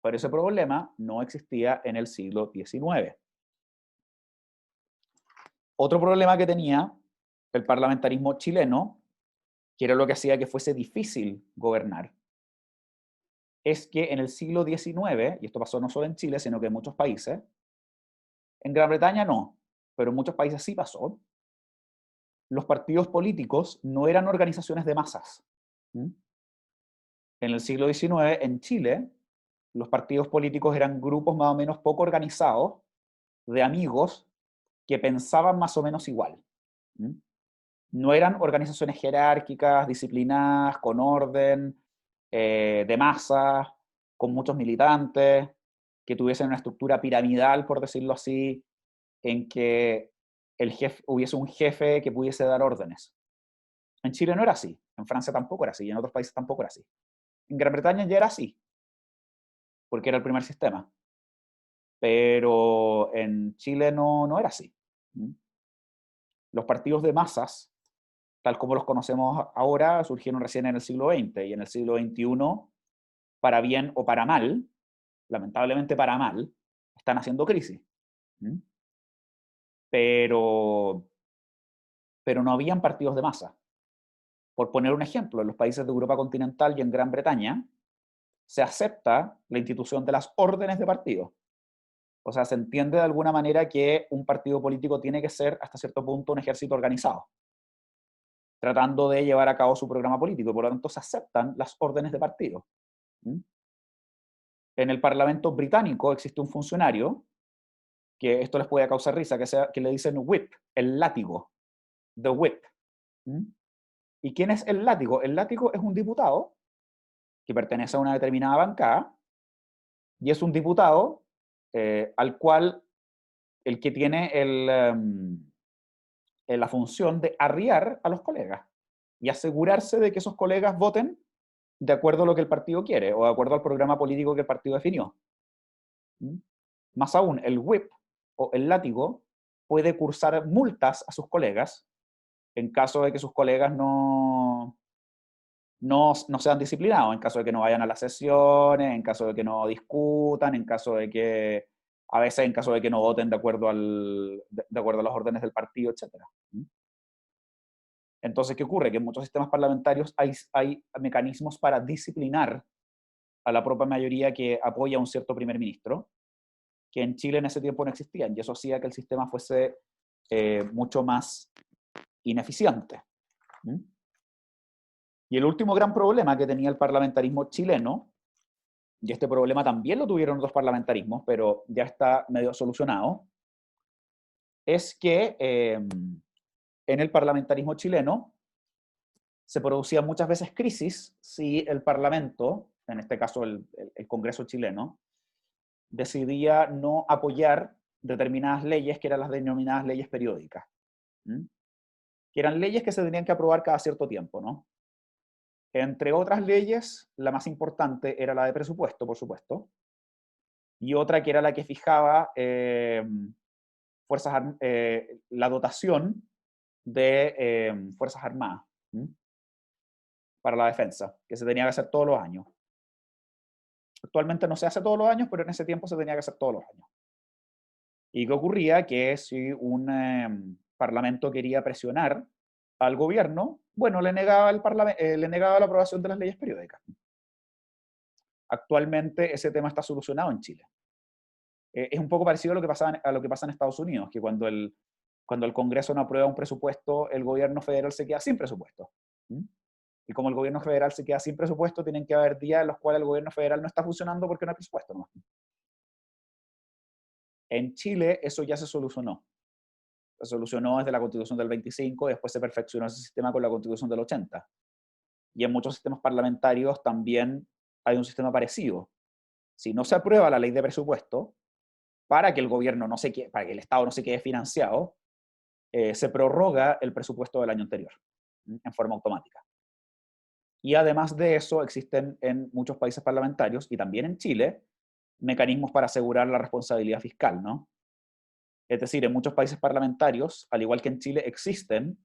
Pero ese problema no existía en el siglo XIX. Otro problema que tenía el parlamentarismo chileno, que era lo que hacía que fuese difícil gobernar, es que en el siglo XIX, y esto pasó no solo en Chile, sino que en muchos países, en Gran Bretaña no, pero en muchos países sí pasó, los partidos políticos no eran organizaciones de masas. En el siglo XIX, en Chile, los partidos políticos eran grupos más o menos poco organizados de amigos que pensaban más o menos igual. No eran organizaciones jerárquicas, disciplinadas, con orden, de masas, con muchos militantes, que tuviesen una estructura piramidal, por decirlo así, en que hubiese un jefe que pudiese dar órdenes. En Chile no era así, en Francia tampoco era así, y en otros países tampoco era así. En Gran Bretaña ya era así, porque era el primer sistema. Pero en Chile no era así. Los partidos de masas, tal como los conocemos ahora, surgieron recién en el siglo XX, y en el siglo XXI, para bien o para mal, lamentablemente para mal, están haciendo crisis. Pero no habían partidos de masa. Por poner un ejemplo, en los países de Europa continental y en Gran Bretaña, se acepta la institución de las órdenes de partido. O sea, se entiende de alguna manera que un partido político tiene que ser, hasta cierto punto, un ejército organizado, tratando de llevar a cabo su programa político. Por lo tanto, se aceptan las órdenes de partido. En el Parlamento británico existe un funcionario, que esto les puede causar risa, que le dicen whip, el látigo, the whip. ¿Y quién es el látigo? El látigo es un diputado que pertenece a una determinada bancada, y es un diputado al cual el que tiene la función de arriar a los colegas y asegurarse de que esos colegas voten de acuerdo a lo que el partido quiere o de acuerdo al programa político que el partido definió. Más aún, el whip o el látigo puede cursar multas a sus colegas en caso de que sus colegas no sean disciplinados, en caso de que no vayan a las sesiones, en caso de que no discutan, en caso de que, a veces en caso de que no voten de acuerdo a las órdenes del partido, etc. Entonces, ¿qué ocurre? Que en muchos sistemas parlamentarios hay mecanismos para disciplinar a la propia mayoría que apoya a un cierto primer ministro, que en Chile en ese tiempo no existían, y eso hacía que el sistema fuese mucho más ineficiente. ¿Mm? Y el último gran problema que tenía el parlamentarismo chileno, y este problema también lo tuvieron otros parlamentarismos, pero ya está medio solucionado, es que en el parlamentarismo chileno se producían muchas veces crisis si el Parlamento, en este caso el Congreso chileno, decidía no apoyar determinadas leyes que eran las denominadas leyes periódicas, ¿Mm? Que eran leyes que se tenían que aprobar cada cierto tiempo, ¿no? Entre otras leyes, la más importante era la de presupuesto, por supuesto, y otra que era la que fijaba la dotación de Fuerzas Armadas, ¿Mm? Para la defensa, que se tenía que hacer todos los años. Actualmente no se hace todos los años, pero en ese tiempo se tenía que hacer todos los años. ¿Y qué ocurría? Que si un parlamento quería presionar al gobierno, bueno, le negaba la aprobación de las leyes periódicas. Actualmente ese tema está solucionado en Chile. Es un poco parecido a lo que pasa en Estados Unidos, que cuando el Congreso no aprueba un presupuesto, el gobierno federal se queda sin presupuesto. ¿Mm? Y como el gobierno federal se queda sin presupuesto, tienen que haber días en los cuales el gobierno federal no está funcionando porque no hay presupuesto, ¿no? En Chile eso ya se solucionó. Se solucionó desde la Constitución del 25, después se perfeccionó ese sistema con la Constitución del 80. Y en muchos sistemas parlamentarios también hay un sistema parecido. Si no se aprueba la ley de presupuesto, para que el gobierno no se quede, para que el Estado no se quede financiado, se prorroga el presupuesto del año anterior, en forma automática. Y además de eso, existen en muchos países parlamentarios, y también en Chile, mecanismos para asegurar la responsabilidad fiscal, ¿no? Es decir, en muchos países parlamentarios, al igual que en Chile, existen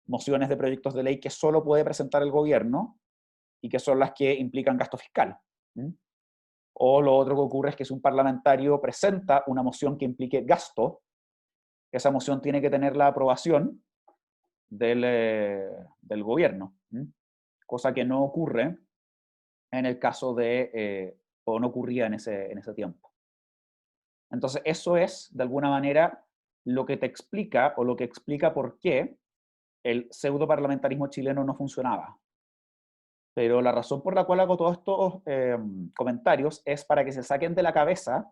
mociones de proyectos de ley que solo puede presentar el gobierno y que son las que implican gasto fiscal. ¿Mm? O lo otro que ocurre es que si un parlamentario presenta una moción que implique gasto, esa moción tiene que tener la aprobación del gobierno. ¿Mm? Cosa que no ocurre en el caso o no ocurría en ese tiempo. Entonces, eso es, de alguna manera, lo que te explica o lo que explica por qué el pseudo parlamentarismo chileno no funcionaba. Pero la razón por la cual hago todos estos comentarios es para que se saquen de la cabeza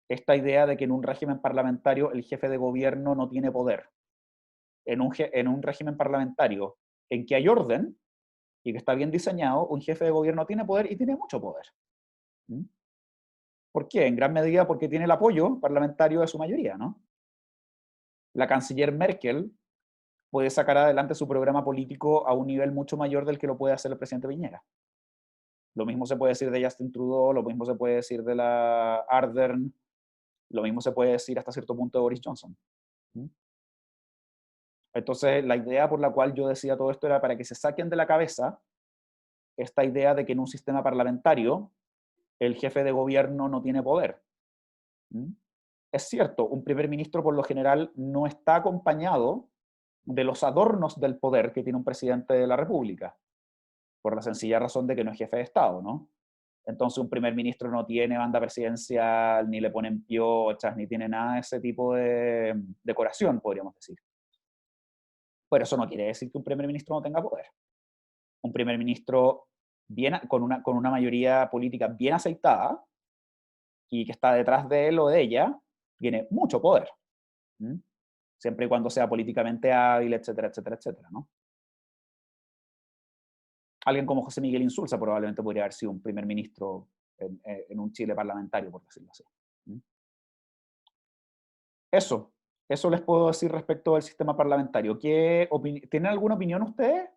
esta idea de que en un régimen parlamentario el jefe de gobierno no tiene poder. En un régimen parlamentario en que hay orden y que está bien diseñado, un jefe de gobierno tiene poder y tiene mucho poder. ¿Mm? ¿Por qué? En gran medida porque tiene el apoyo parlamentario de su mayoría, ¿no? La canciller Merkel puede sacar adelante su programa político a un nivel mucho mayor del que lo puede hacer el presidente Piñera. Lo mismo se puede decir de Justin Trudeau, lo mismo se puede decir de la Ardern, lo mismo se puede decir hasta cierto punto de Boris Johnson. ¿Mm? Entonces, la idea por la cual yo decía todo esto era para que se saquen de la cabeza esta idea de que en un sistema parlamentario el jefe de gobierno no tiene poder. ¿Mm? Es cierto, un primer ministro por lo general no está acompañado de los adornos del poder que tiene un presidente de la República, por la sencilla razón de que no es jefe de Estado, ¿no? Entonces un primer ministro no tiene banda presidencial, ni le ponen piochas, ni tiene nada de ese tipo de decoración, podríamos decir. Pero eso no quiere decir que un primer ministro no tenga poder. Un primer ministro con una mayoría política bien aceitada y que está detrás de él o de ella, tiene mucho poder. ¿Mm? Siempre y cuando sea políticamente hábil, etcétera, etcétera, etcétera, ¿no? Alguien como José Miguel Insulza probablemente podría haber sido un primer ministro en un Chile parlamentario, por decirlo así. ¿Mm? Eso les puedo decir respecto al sistema parlamentario. ¿Tienen alguna opinión ustedes?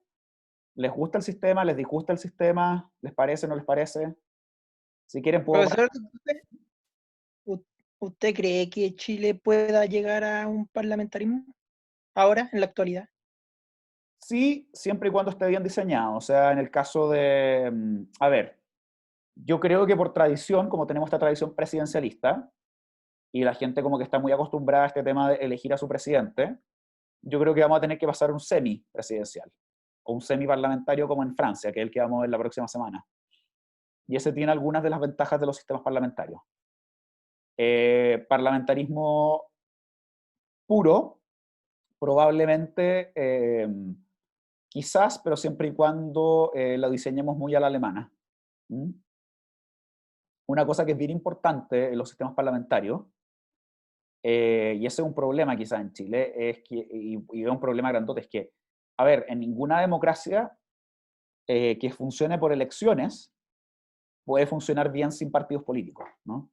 ¿Les gusta el sistema? ¿Les disgusta el sistema? ¿Les parece? ¿No les parece? Si quieren puedo... Profesor, u- ¿usted cree que Chile pueda llegar a un parlamentarismo ahora, en la actualidad? Sí, siempre y cuando esté bien diseñado. O sea, en el caso de... A ver, yo creo que por tradición, como tenemos esta tradición presidencialista, y la gente como que está muy acostumbrada a este tema de elegir a su presidente, yo creo que vamos a tener que pasar un semi-presidencial, o un semi-parlamentario como en Francia, que es el que vamos a ver la próxima semana. Y ese tiene algunas de las ventajas de los sistemas parlamentarios. Parlamentarismo puro, probablemente, quizás, pero siempre y cuando lo diseñemos muy a la alemana. ¿Mm? Una cosa que es bien importante en los sistemas parlamentarios, y ese es un problema quizás en Chile, es que, y es un problema grandote, es que, a ver, en ninguna democracia que funcione por elecciones puede funcionar bien sin partidos políticos, ¿no?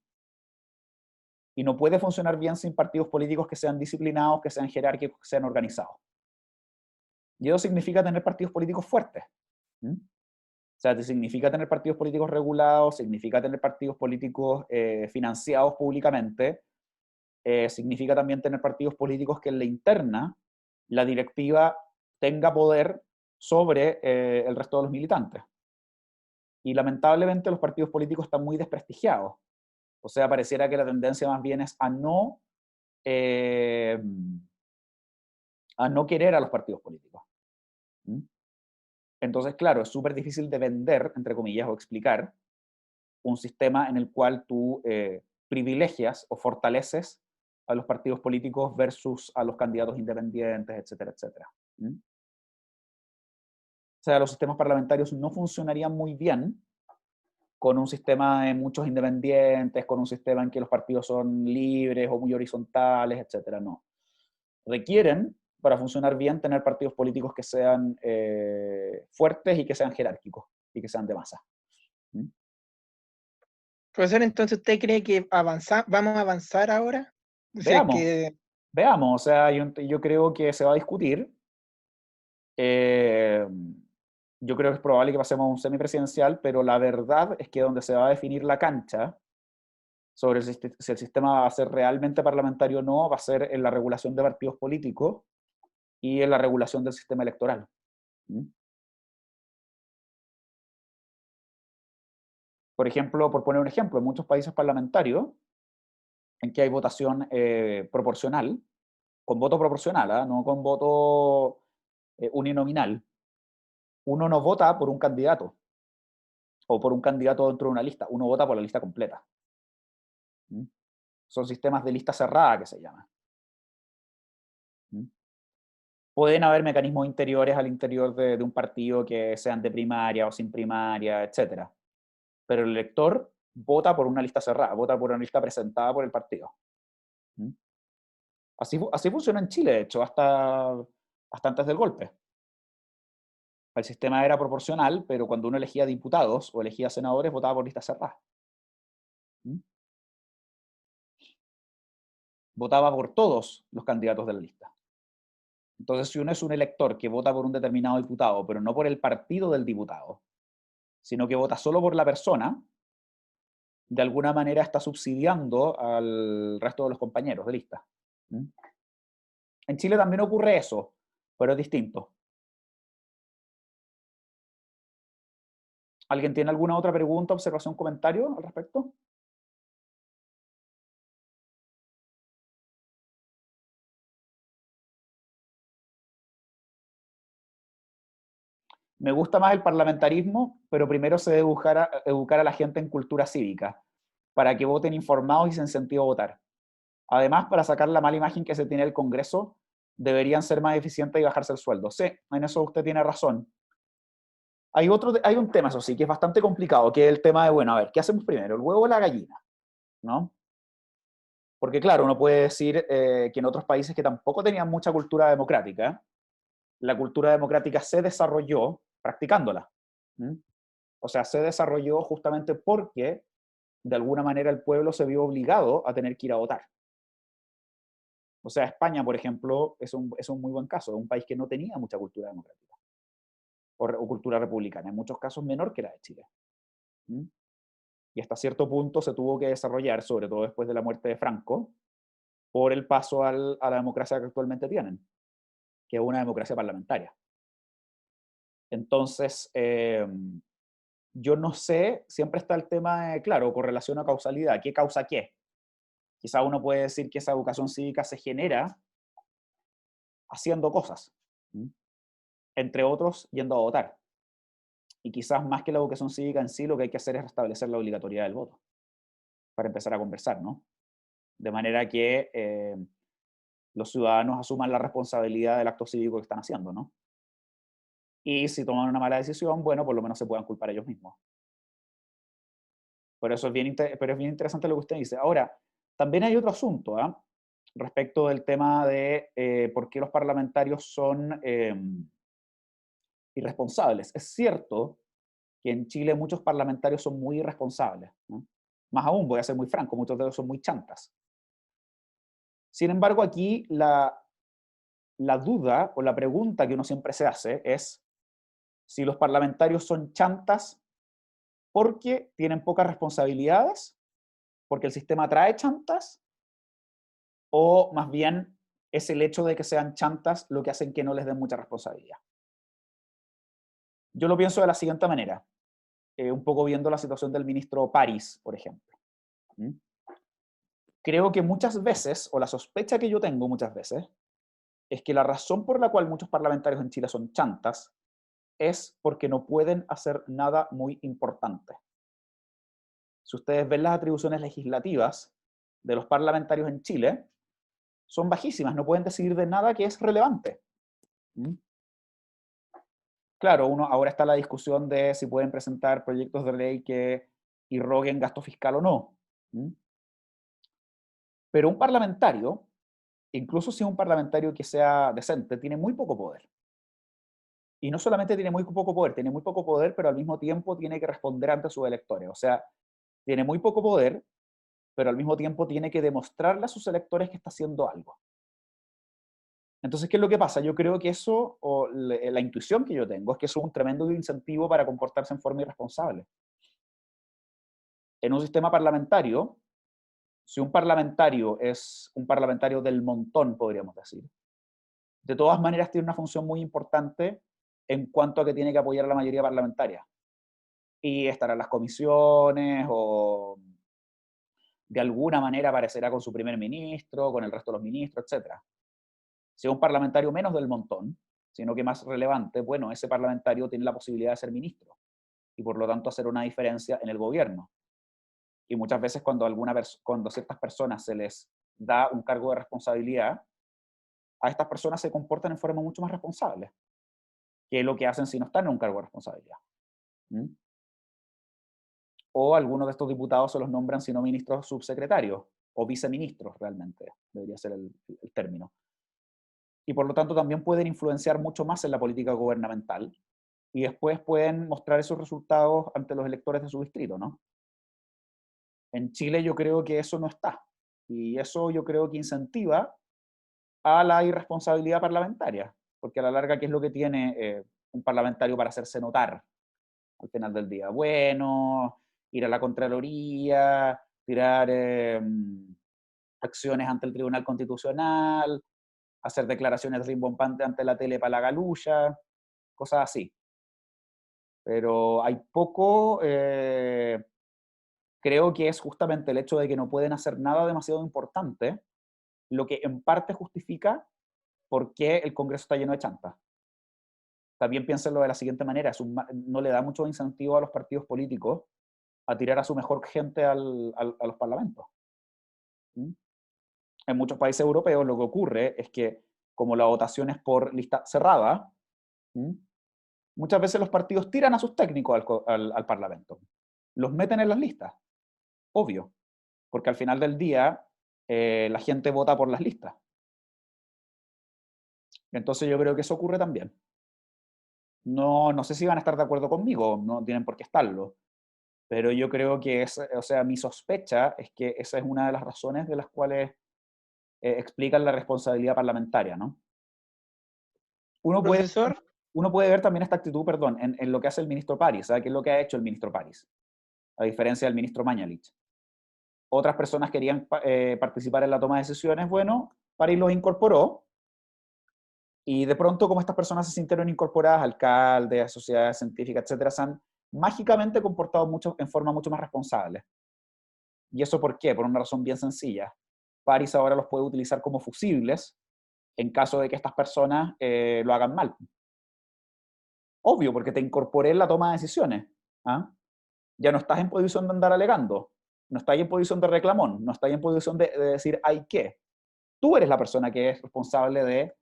Y no puede funcionar bien sin partidos políticos que sean disciplinados, que sean jerárquicos, que sean organizados. Y eso significa tener partidos políticos fuertes. ¿Mm? O sea, significa tener partidos políticos regulados, significa tener partidos políticos financiados públicamente, significa también tener partidos políticos que en la interna la directiva tenga poder sobre el resto de los militantes. Y lamentablemente los partidos políticos están muy desprestigiados. O sea, pareciera que la tendencia más bien es eh, a no querer a los partidos políticos. ¿Mm? Entonces, claro, es súper difícil de vender, entre comillas, o explicar un sistema en el cual tú privilegias o fortaleces a los partidos políticos versus a los candidatos independientes, etcétera, etcétera. ¿Mm? O sea, los sistemas parlamentarios no funcionarían muy bien con un sistema de muchos independientes, con un sistema en que los partidos son libres o muy horizontales, etcétera. No. Requieren, para funcionar bien, tener partidos políticos que sean fuertes y que sean jerárquicos y que sean de masa. ¿Mm? Profesor, entonces, ¿usted cree que vamos a avanzar ahora? O sea, Veamos, que veamos. O sea, yo creo que se va a discutir. Eh, yo creo que es probable que pasemos a un semipresidencial, pero la verdad es que donde se va a definir la cancha sobre si el sistema va a ser realmente parlamentario o no, va a ser en la regulación de partidos políticos y en la regulación del sistema electoral. ¿Mm? Por ejemplo, por poner un ejemplo, en muchos países parlamentarios, en que hay votación proporcional, con voto proporcional, ¿eh? No con voto uninominal, uno no vota por un candidato o por un candidato dentro de una lista, uno vota por la lista completa. ¿Mm? Son sistemas de lista cerrada que se llaman. ¿Mm? Pueden haber mecanismos interiores al interior de un partido que sean de primaria o sin primaria, etc. Pero el elector vota por una lista cerrada, vota por una lista presentada por el partido. ¿Mm? Así funciona en Chile, de hecho, hasta antes del golpe. El sistema era proporcional, pero cuando uno elegía diputados o elegía senadores, votaba por lista cerrada. ¿Mm? Votaba por todos los candidatos de la lista. Entonces, si uno es un elector que vota por un determinado diputado, pero no por el partido del diputado, sino que vota solo por la persona, de alguna manera está subsidiando al resto de los compañeros de lista. ¿Mm? En Chile también ocurre eso, pero es distinto. ¿Alguien tiene alguna otra pregunta, observación, comentario al respecto? Me gusta más el parlamentarismo, pero primero se debe educar a la gente en cultura cívica, para que voten informados y sin sentido votar. Además, para sacar la mala imagen que se tiene del Congreso, deberían ser más eficientes y bajarse el sueldo. Sí, en eso usted tiene razón. Hay un tema, eso sí, que es bastante complicado, que es el tema de, bueno, a ver, ¿qué hacemos primero, el huevo o la gallina? ¿No? Porque claro, uno puede decir que en otros países que tampoco tenían mucha cultura democrática, la cultura democrática se desarrolló practicándola. ¿Mm? O sea, se desarrolló justamente porque de alguna manera el pueblo se vio obligado a tener que ir a votar. O sea, España, por ejemplo, es un muy buen caso, es un país que no tenía mucha cultura democrática o cultura republicana, en muchos casos menor que la de Chile. ¿Mm? Y hasta cierto punto se tuvo que desarrollar, sobre todo después de la muerte de Franco, por el paso a la democracia que actualmente tienen, que es una democracia parlamentaria. Entonces, yo no sé, siempre está el tema de, claro, correlación o causalidad, ¿qué causa qué? Quizá uno puede decir que esa educación cívica se genera haciendo cosas, ¿Mm? Entre otros, yendo a votar. Y quizás más que la educación cívica en sí, lo que hay que hacer es restablecer la obligatoriedad del voto, para empezar a conversar, ¿no? De manera que los ciudadanos asuman la responsabilidad del acto cívico que están haciendo, ¿no? Y si toman una mala decisión, bueno, por lo menos se puedan culpar ellos mismos. Por eso pero es bien interesante lo que usted dice. Ahora, también hay otro asunto, ¿ah? Respecto del tema de por qué los parlamentarios son irresponsables. Es cierto que en Chile muchos parlamentarios son muy irresponsables, ¿no? Más aún, voy a ser muy franco, muchos de ellos son muy chantas. Sin embargo, aquí la duda o la pregunta que uno siempre se hace es si los parlamentarios son chantas porque tienen pocas responsabilidades, porque el sistema trae chantas, o más bien es el hecho de que sean chantas lo que hacen que no les den mucha responsabilidad. Yo lo pienso de la siguiente manera, un poco viendo la situación del ministro París, por ejemplo. ¿Mm? Creo que muchas veces, o la sospecha que yo tengo muchas veces, es que la razón por la cual muchos parlamentarios en Chile son chantas es porque no pueden hacer nada muy importante. Si ustedes ven las atribuciones legislativas de los parlamentarios en Chile, son bajísimas, no pueden decidir de nada que es relevante. ¿Mm? Claro, ahora está la discusión de si pueden presentar proyectos de ley que irroguen gasto fiscal o no. ¿Mm? Pero un parlamentario, incluso si es un parlamentario que sea decente, tiene muy poco poder. Y no solamente tiene muy poco poder, pero al mismo tiempo tiene que responder ante sus electores. O sea, tiene muy poco poder, pero al mismo tiempo tiene que demostrarle a sus electores que está haciendo algo. Entonces, ¿qué es lo que pasa? Yo creo que eso, o la intuición que yo tengo, es que eso es un tremendo incentivo para comportarse en forma irresponsable. En un sistema parlamentario, si un parlamentario es un parlamentario del montón, podríamos decir, de todas maneras tiene una función muy importante en cuanto a que tiene que apoyar a la mayoría parlamentaria. Y estará en las comisiones o de alguna manera aparecerá con su primer ministro, con el resto de los ministros, etc. Si es un parlamentario menos del montón, sino que más relevante, bueno, ese parlamentario tiene la posibilidad de ser ministro y por lo tanto hacer una diferencia en el gobierno. Y muchas veces cuando a ciertas personas se les da un cargo de responsabilidad, a estas personas se comportan en forma mucho más responsable que lo que hacen si no están en un cargo de responsabilidad. ¿Mm? O algunos de estos diputados se los nombran, si no ministros, subsecretarios o viceministros, realmente debería ser el término. Y por lo tanto también pueden influenciar mucho más en la política gubernamental y después pueden mostrar esos resultados ante los electores de su distrito, ¿no? En Chile yo creo que eso no está, y eso yo creo que incentiva a la irresponsabilidad parlamentaria, porque a la larga, ¿qué es lo que tiene un parlamentario para hacerse notar al final del día? Bueno, ir a la Contraloría, tirar acciones ante el Tribunal Constitucional, hacer declaraciones rimbombantes ante la tele para la galulla, cosas así. Pero hay poco, creo que es justamente el hecho de que no pueden hacer nada demasiado importante, lo que en parte justifica por qué el Congreso está lleno de chantas. También piénsenlo de la siguiente manera, no le da mucho incentivo a los partidos políticos a tirar a su mejor gente a los parlamentos. ¿Mm? En muchos países europeos lo que ocurre es que, como la votación es por lista cerrada, ¿Mm? muchas veces los partidos tiran a sus técnicos al Parlamento. Los meten en las listas, obvio, porque al final del día la gente vota por las listas. Entonces yo creo que eso ocurre también. No sé si van a estar de acuerdo conmigo, no tienen por qué estarlo, pero yo creo que o sea, mi sospecha es que esa es una de las razones de las cuales explican la responsabilidad parlamentaria, ¿no? Uno puede, Profesor, uno puede ver también esta actitud, perdón, en lo que hace el ministro París, ¿sabe qué es lo que ha hecho el ministro París? A diferencia del ministro Mañalich. Otras personas querían participar en la toma de decisiones, bueno, París los incorporó, y de pronto, como estas personas se sintieron incorporadas, alcaldes, sociedades científicas, etcétera, se han mágicamente comportado en forma mucho más responsable. ¿Y eso por qué? Por una razón bien sencilla. París ahora los puede utilizar como fusibles en caso de que estas personas lo hagan mal. Obvio, porque te incorporé en la toma de decisiones. ¿Ah? Ya no estás en posición de andar alegando, no estás en posición de reclamón, no estás en posición de decir hay qué. Tú eres la persona que es responsable de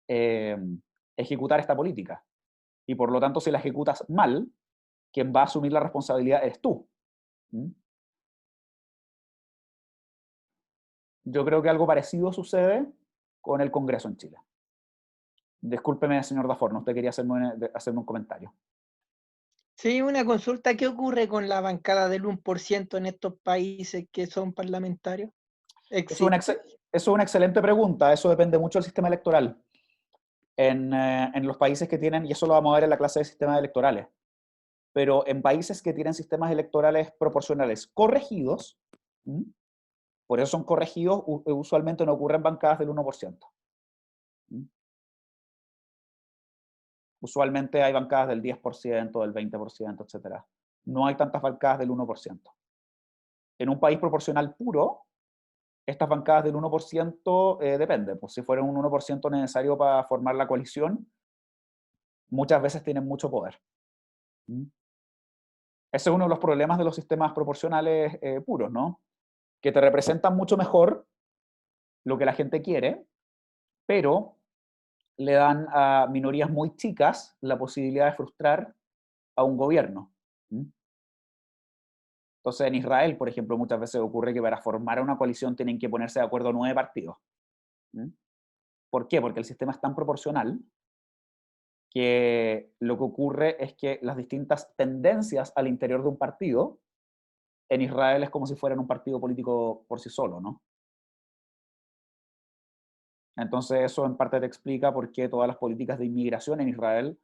eh, ejecutar esta política. Y por lo tanto, si la ejecutas mal, quien va a asumir la responsabilidad eres tú. ¿Mm? Yo creo que algo parecido sucede con el Congreso en Chile. Discúlpeme, señor Daforno, usted quería hacerme un comentario. Sí, una consulta, ¿qué ocurre con la bancada del 1% en estos países que son parlamentarios? ¿Existe? Eso es una excelente pregunta, eso depende mucho del sistema electoral. En los países que tienen, y eso lo vamos a ver en la clase de sistemas electorales, pero en países que tienen sistemas electorales proporcionales corregidos, ¿m? Por eso son corregidos, usualmente no ocurren bancadas del 1%. ¿M? Usualmente hay bancadas del 10%, del 20%, etc. No hay tantas bancadas del 1%. En un país proporcional puro, estas bancadas del 1% depende, pues si fuera un 1% necesario para formar la coalición, muchas veces tienen mucho poder. ¿Mm? Ese es uno de los problemas de los sistemas proporcionales puros, ¿no? Que te representan mucho mejor lo que la gente quiere, pero le dan a minorías muy chicas la posibilidad de frustrar a un gobierno. ¿Mm? Entonces, en Israel, por ejemplo, muchas veces ocurre que para formar una coalición tienen que ponerse de acuerdo 9 partidos. ¿Mm? ¿Por qué? Porque el sistema es tan proporcional que lo que ocurre es que las distintas tendencias al interior de un partido, en Israel es como si fueran un partido político por sí solo, ¿no? Entonces eso en parte te explica por qué todas las políticas de inmigración en Israel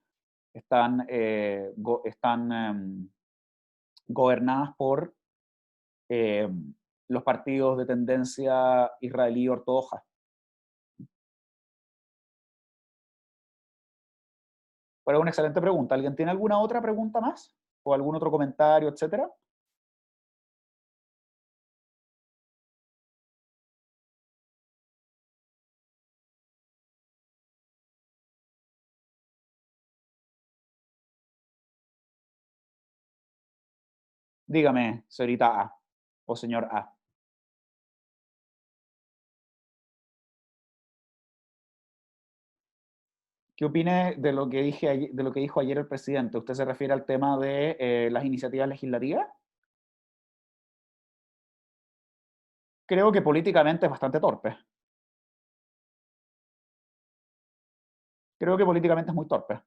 están gobernadas por eh, los partidos de tendencia israelí ortodoxa. Pero es una excelente pregunta. ¿Alguien tiene alguna otra pregunta más? ¿O algún otro comentario, etcétera? Dígame, señorita A o señor A. ¿Qué opine de lo que de lo que dijo ayer el presidente? ¿Usted se refiere al tema de las iniciativas legislativas? Creo que políticamente es bastante torpe. Creo que políticamente es muy torpe.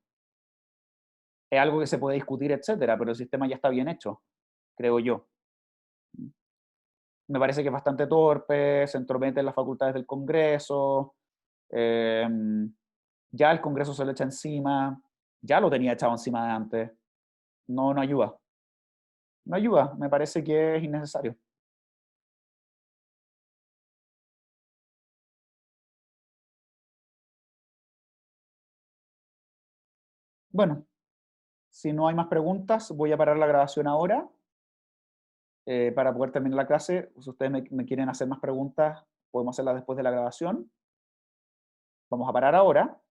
Es algo que se puede discutir, etcétera, pero el sistema ya está bien hecho, creo yo. Me parece que es bastante torpe, se entromete en las facultades del Congreso, eh, ya el Congreso se lo echa encima, ya lo tenía echado encima de antes. No, no ayuda. No ayuda, me parece que es innecesario. Bueno, si no hay más preguntas, voy a parar la grabación ahora para poder terminar la clase. Si ustedes me quieren hacer más preguntas, podemos hacerlas después de la grabación. Vamos a parar ahora.